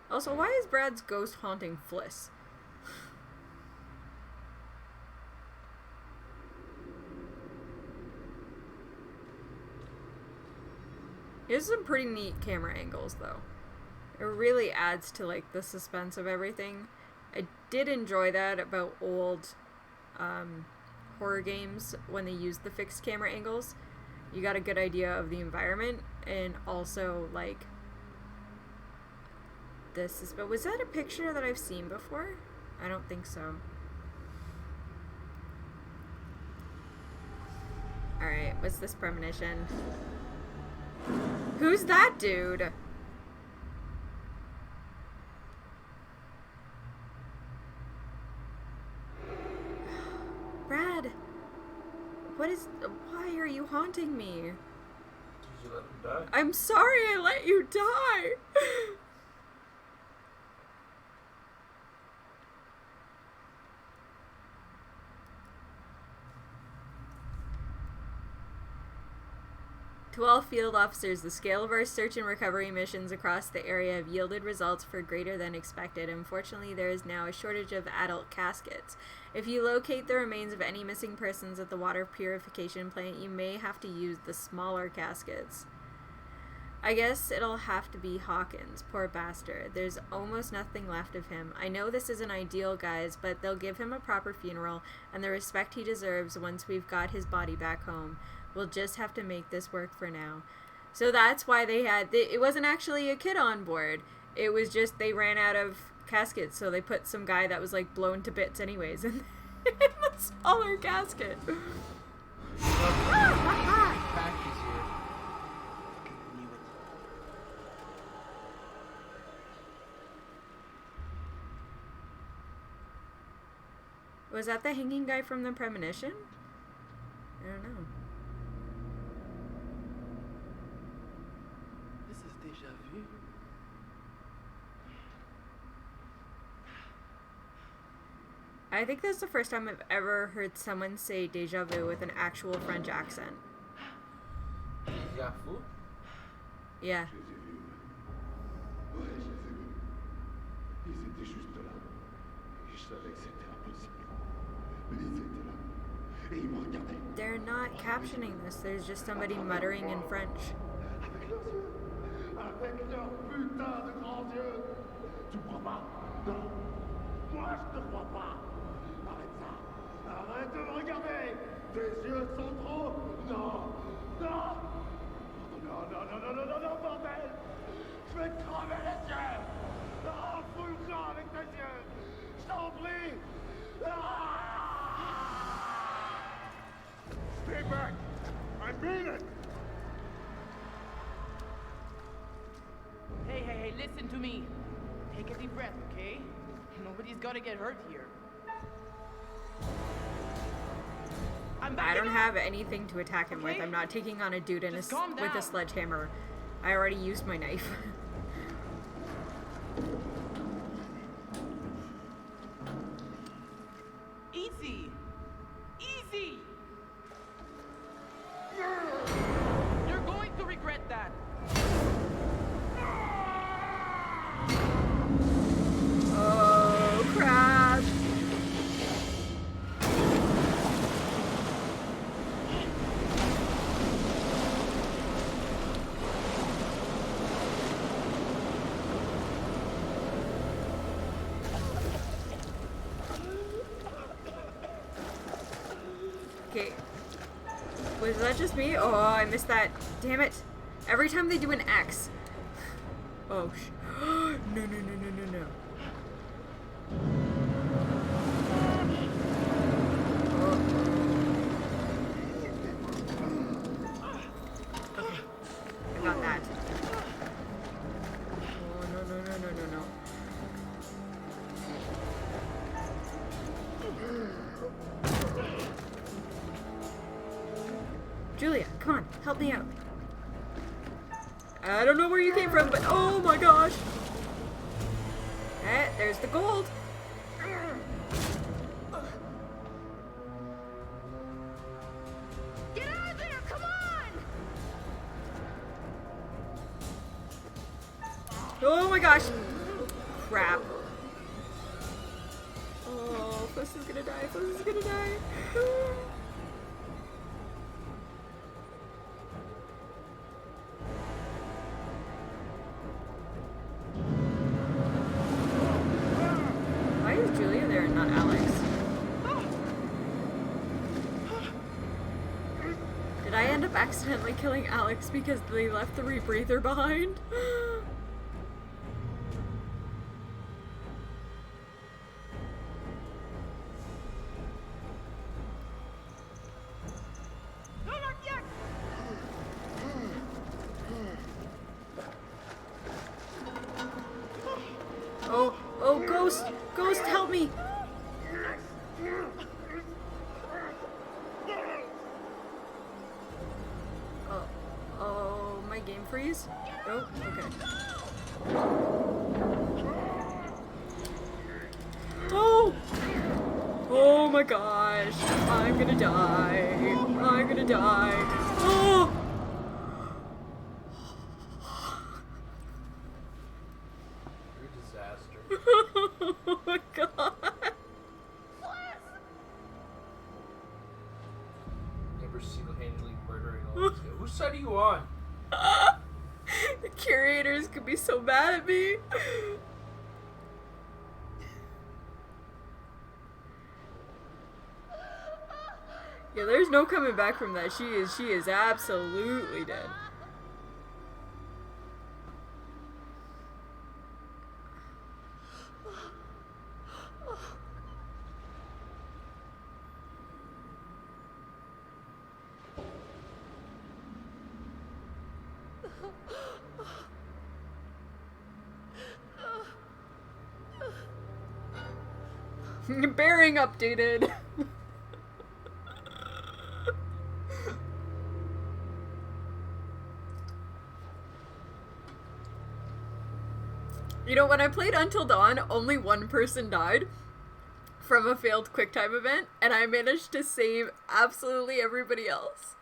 Also, why is Brad's ghost haunting Fliss? There's some pretty neat camera angles, though. It really adds to, like, the suspense of everything. I did enjoy that about old horror games when they used the fixed camera angles. You got a good idea of the environment, and also, like, this is... But was that a picture that I've seen before? I don't think so. Alright, what's this premonition? Who's that dude? Brad, what is... Why are you haunting me? Did you let him die? I'm sorry I let you die. To all field officers, the scale of our search and recovery missions across the area have yielded results for greater than expected. Unfortunately, there is now a shortage of adult caskets. If you locate the remains of any missing persons at the water purification plant, you may have to use the smaller caskets. I guess it'll have to be Hawkins, poor bastard. There's almost nothing left of him. I know this isn't ideal, guys, but they'll give him a proper funeral and the respect he deserves once we've got his body back home. We'll just have to make this work for now. So that's why they had... It wasn't actually a kid on board. It was just they ran out of caskets, so they put some guy that was, like, blown to bits anyways in the smaller casket. Was that the hanging guy from the premonition? I don't know. This is déjà vu. I think that's the first time I've ever heard someone say déjà vu with an actual French accent. Déjà vu? Yeah. Ouais, je les ai vus. Ils étaient juste là. Et je savais que c'était impossible. Mais ils étaient là. Et ils me regardaient. They're not captioning this. There's just somebody muttering in French. Avec leurs yeux. Avec leurs putains de grands yeux. Tu crois pas? Non. Moi, je te crois pas. Arrête ça. Arrête de me regarder. Tes yeux sont trop... Non. Non. Non, non, non, non, non, non, non, bordel. Je vais te crever les yeux. Ah, fous le camp avec tes yeux. Je t'en prie. Ah! Stay back. I mean it. Hey, hey, hey, listen to me. Take a deep breath, okay? Nobody's gotta get hurt here. I'm back. I don't have anything to attack him with. I'm not taking on a dude in Just calm with a down. sledgehammer. I already used my knife. Easy. Easy. You're going to regret that. Was that just me? Oh, I missed that. Damn it. Every time they do an X. Oh, no, no, no, no, no, no. Okay. I got that. Oh, no, no, no, no, no, no. Julia, come on, help me out. I don't know where you came from, but oh my gosh. There's the gold. Get out of there! Come on! Oh my gosh. Crap. Oh, Puss is gonna die. Puss is gonna die. Why is Julia there and not Alex? Did I end up accidentally killing Alex because they left the rebreather behind? Oh, Ghost! Ghost, help me! Oh, my game freeze? Oh, okay. Oh! Oh my gosh! I'm gonna die! I'm gonna die! Oh! Oh my god! Never single-handedly murdering all these guys. Whose side are you on? The curators could be so mad at me. Yeah, there's no coming back from that. She is absolutely dead. Bearing updated. You know, when I played Until Dawn, only one person died from a failed QuickTime event, and I managed to save absolutely everybody else.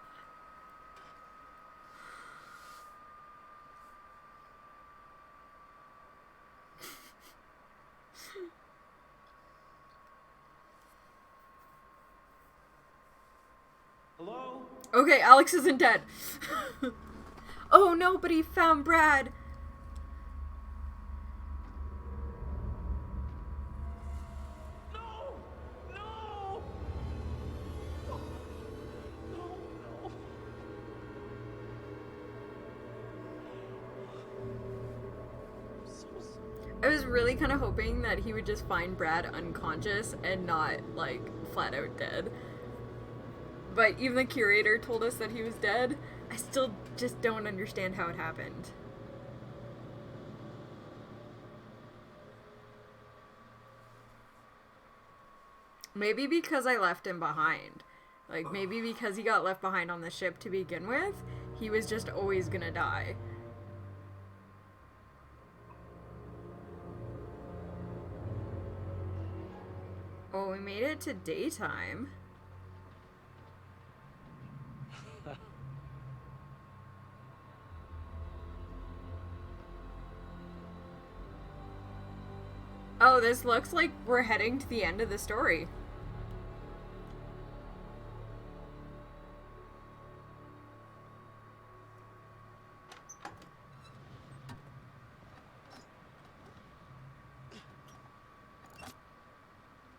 Hello? Okay, Alex isn't dead. Oh no, but he found Brad. No! No! No! No! No! I was really kind of hoping that he would just find Brad unconscious and not, like, flat out dead. But even the curator told us that he was dead. I still just don't understand how it happened. Maybe because I left him behind. Like, maybe because he got left behind on the ship to begin with, he was just always gonna die. Oh, we made it to daytime. Oh, this looks like we're heading to the end of the story.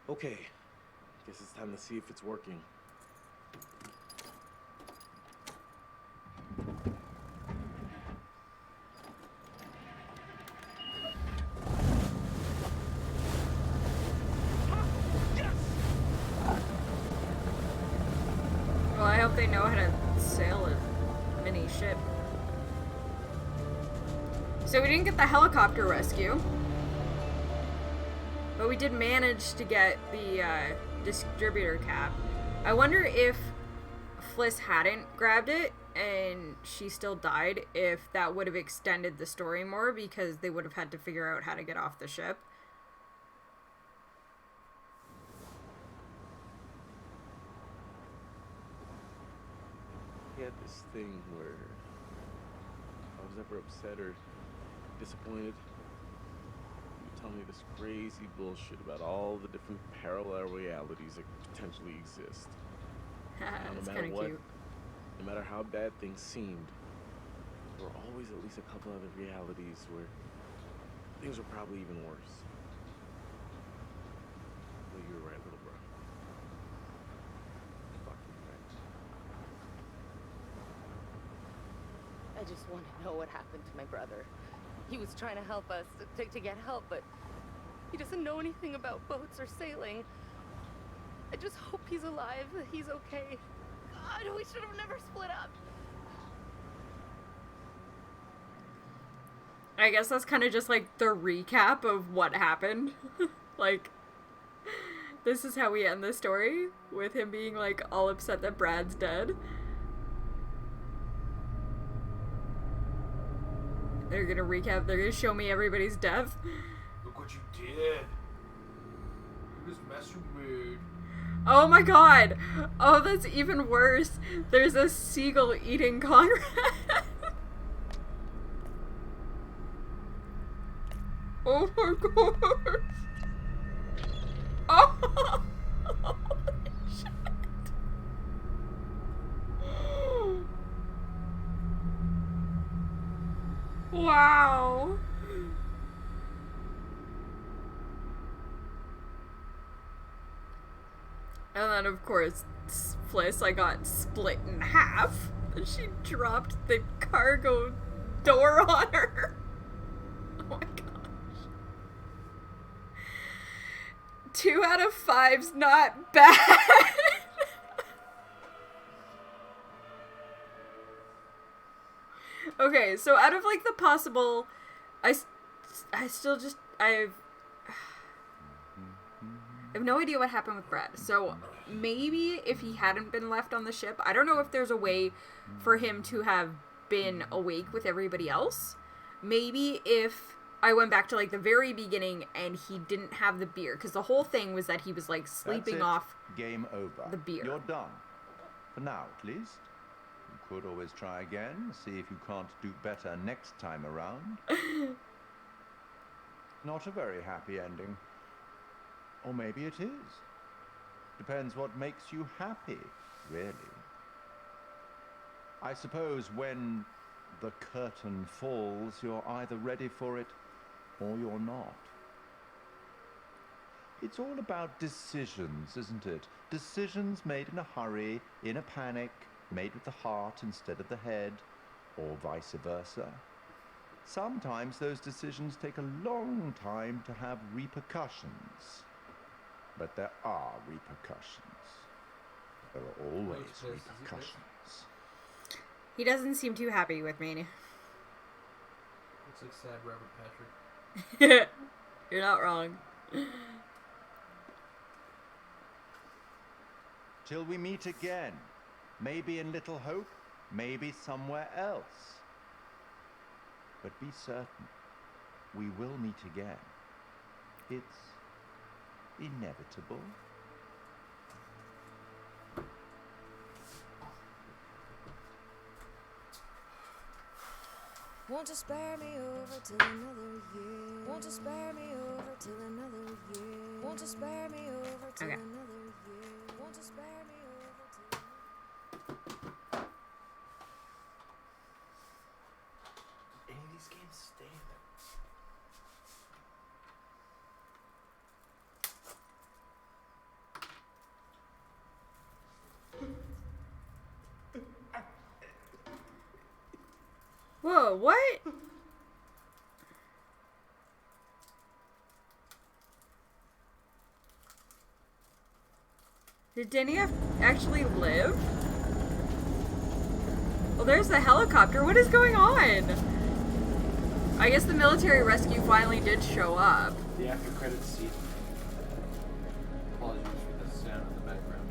Okay, guess it's time to see if it's working. they know how to sail a mini ship. So we didn't get the helicopter rescue. But we did manage to get the distributor cap. I wonder if Fliss hadn't grabbed it and she still died, if that would have extended the story more, because they would have had to figure out how to get off the ship. He had this thing where if I was ever upset or disappointed, he would tell me this crazy bullshit about all the different parallel realities that potentially exist. That's No kind matter of what, cute. no matter how bad things seemed, there were always at least a couple other realities where things were probably even worse. Well, you were right, little bro. Fucking right. I just want to know what happened to my brother. He was trying to help us to get help, but he doesn't know anything about boats or sailing. I just hope he's alive, that he's okay. God, we should have never split up. I guess that's kind of just like the recap of what happened. Like, this is how we end the story, with him being like all upset that Brad's dead. They're gonna recap, they're gonna show me everybody's death. Look what you did. You just messed with mood. Oh my god! Oh, that's even worse. There's a seagull eating Conrad. Oh my god! Oh! Holy shit. Wow! And then, of course, Fliss, I got split in half. She dropped the cargo door on her. Oh my gosh. 2 out of 5's not bad. Okay, so out of, like, the possible... I still just... I have no idea what happened with Brad. So maybe if he hadn't been left on the ship, I don't know if there's a way for him to have been awake with everybody else. Maybe if I went back to like the very beginning and he didn't have the beer, because the whole thing was that he was like sleeping off Game over. the beer. You're done. For now, at least. You could always try again, see if you can't do better next time around. Not a very happy ending. Or maybe it is. Depends what makes you happy, really. I suppose when the curtain falls, you're either ready for it or you're not. It's all about decisions, isn't it? Decisions made in a hurry, in a panic, made with the heart instead of the head, or vice versa. Sometimes those decisions take a long time to have repercussions. But there are repercussions. There are always repercussions. He doesn't seem too happy with me. Looks like sad Robert Patrick. You're not wrong. Till we meet again. Maybe in Little Hope, maybe somewhere else. But be certain, we will meet again. It's inevitable. Won't you spare me over till another year? Won't you spare me over till another year? Won't you spare me over till another year? Won't you spare me over till Any of these games stay in there? Whoa, what? Did Denny actually live? Well, there's the helicopter. What is going on? I guess the military rescue finally did show up. The after credits scene. Apologies for the sound in the background.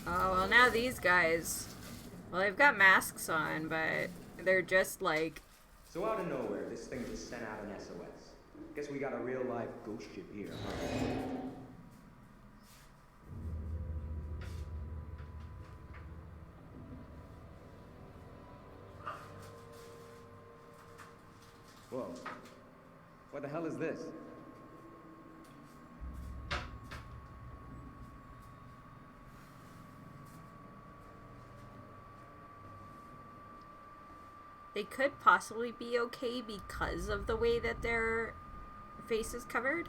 Oh, well, now these guys. Well, they've got masks on, but they're just like. So out of nowhere, this thing just sent out an SOS. Guess we got a real life ghost ship here, huh? Whoa. What the hell is this? They could possibly be okay because of the way that their face is covered.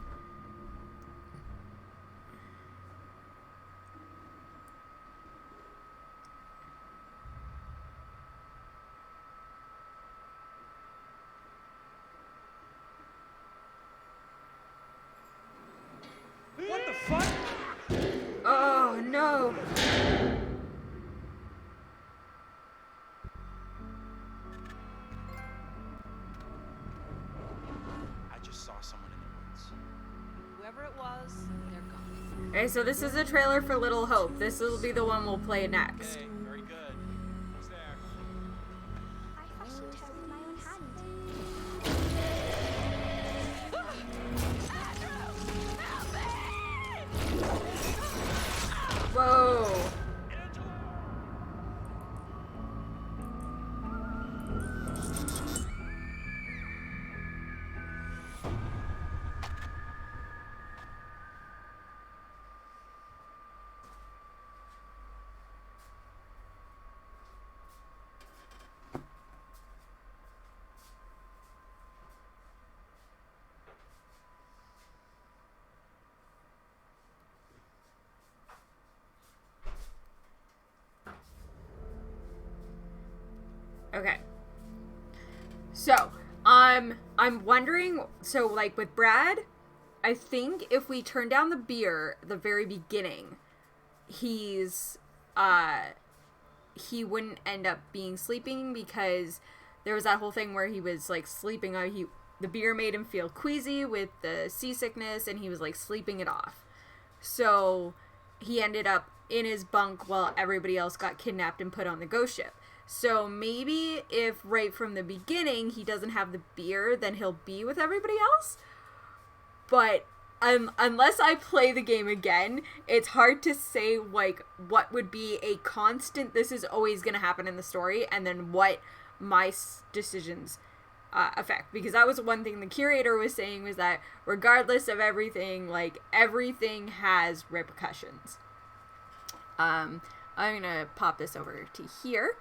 What the fuck? Oh, no. Saw someone in the woods. Whoever it was, they're gone. Okay, so this is a trailer for Little Hope. This will be the one we'll play next. Okay, very good. Who's there? I fashioned her with my own hand. Whoa. Okay. So, I'm wondering, so like with Brad, I think if we turn down the beer at the very beginning, he wouldn't end up being sleeping because there was that whole thing where he was like sleeping the beer made him feel queasy with the seasickness and he was like sleeping it off. So, he ended up in his bunk while everybody else got kidnapped and put on the ghost ship. So maybe if right from the beginning he doesn't have the beer, then he'll be with everybody else. But unless I play the game again, it's hard to say like what would be a constant, this is always going to happen in the story, and then what my decisions affect. Because that was one thing the curator was saying, was that regardless of everything, like everything has repercussions. I'm going to pop this over to here.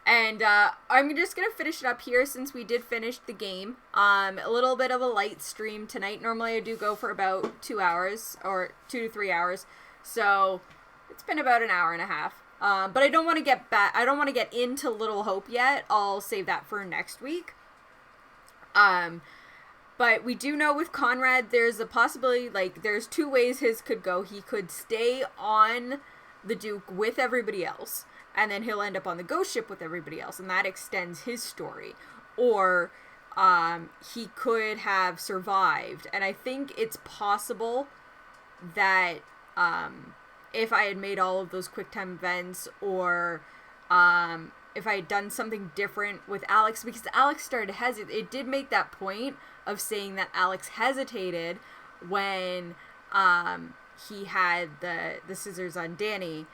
And I'm just going to finish it up here since we did finish the game. A little bit of a light stream tonight. Normally I do go for about 2 hours or 2 to 3 hours. So it's been about an hour and a half. But I don't want to get I don't want to get into Little Hope yet. I'll save that for next week. But we do know with Conrad, there's a possibility, like there's two ways his could go. He could stay on the Duke with everybody else, and then he'll end up on the ghost ship with everybody else, and that extends his story. Or he could have survived, and I think it's possible that if I had made all of those QuickTime events, or if I had done something different with Alex, because Alex started to hesitate. It did make that point of saying that Alex hesitated when he had the scissors on Danny,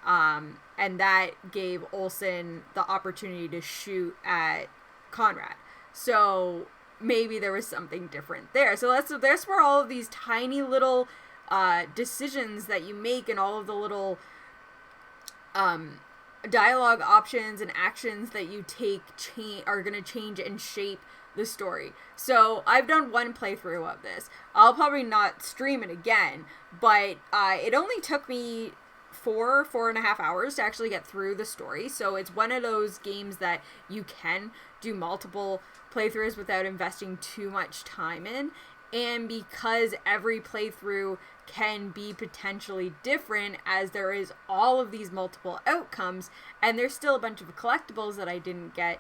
and that gave Olsen the opportunity to shoot at Conrad. So maybe there was something different there. So that's where all of these tiny little decisions that you make, and all of the little dialogue options and actions that you take are going to change and shape the story. So I've done one playthrough of this. I'll probably not stream it again, but it only took me 4.5 hours to actually get through the story. So it's one of those games that you can do multiple playthroughs without investing too much time in. and because every playthrough can be potentially different, as there is all of these multiple outcomes, and there's still a bunch of collectibles that I didn't get,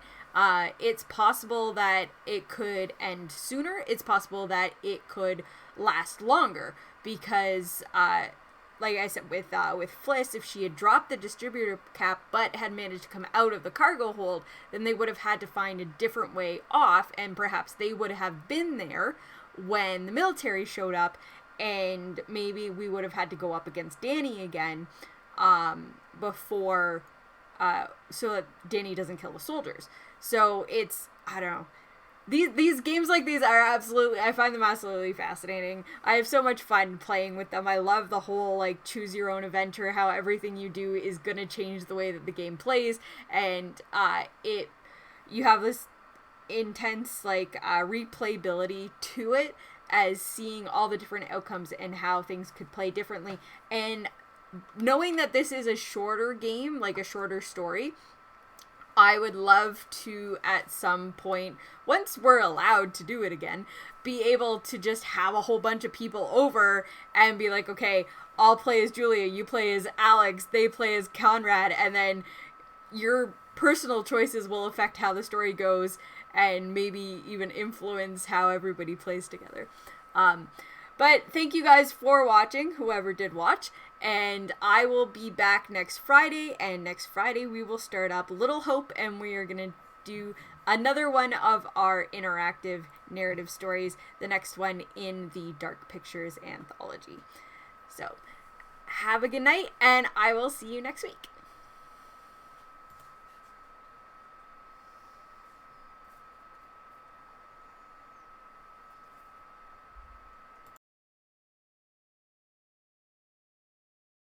it's possible that it could end sooner. It's possible that it could last longer, because like I said, with Fliss, if she had dropped the distributor cap but had managed to come out of the cargo hold, then they would have had to find a different way off, and perhaps they would have been there when the military showed up, and maybe we would have had to go up against Danny again, before, so that Danny doesn't kill the soldiers. So it's, I don't know. These games like these are I find them absolutely fascinating. I have so much fun playing with them. I love the whole, like, choose your own adventure, how everything you do is gonna change the way that the game plays, and you have this intense, like, replayability to it, as seeing all the different outcomes and how things could play differently. And knowing that this is a shorter game, like a shorter story, I would love to, at some point, once we're allowed to do it again, be able to just have a whole bunch of people over and be like, okay, I'll play as Julia, you play as Alex, they play as Conrad, and then your personal choices will affect how the story goes and maybe even influence how everybody plays together. But thank you guys for watching, whoever did watch, and I will be back next Friday, and next Friday we will start up Little Hope, and we are going to do another one of our interactive narrative stories, the next one in the Dark Pictures anthology. So, have a good night, and I will see you next week.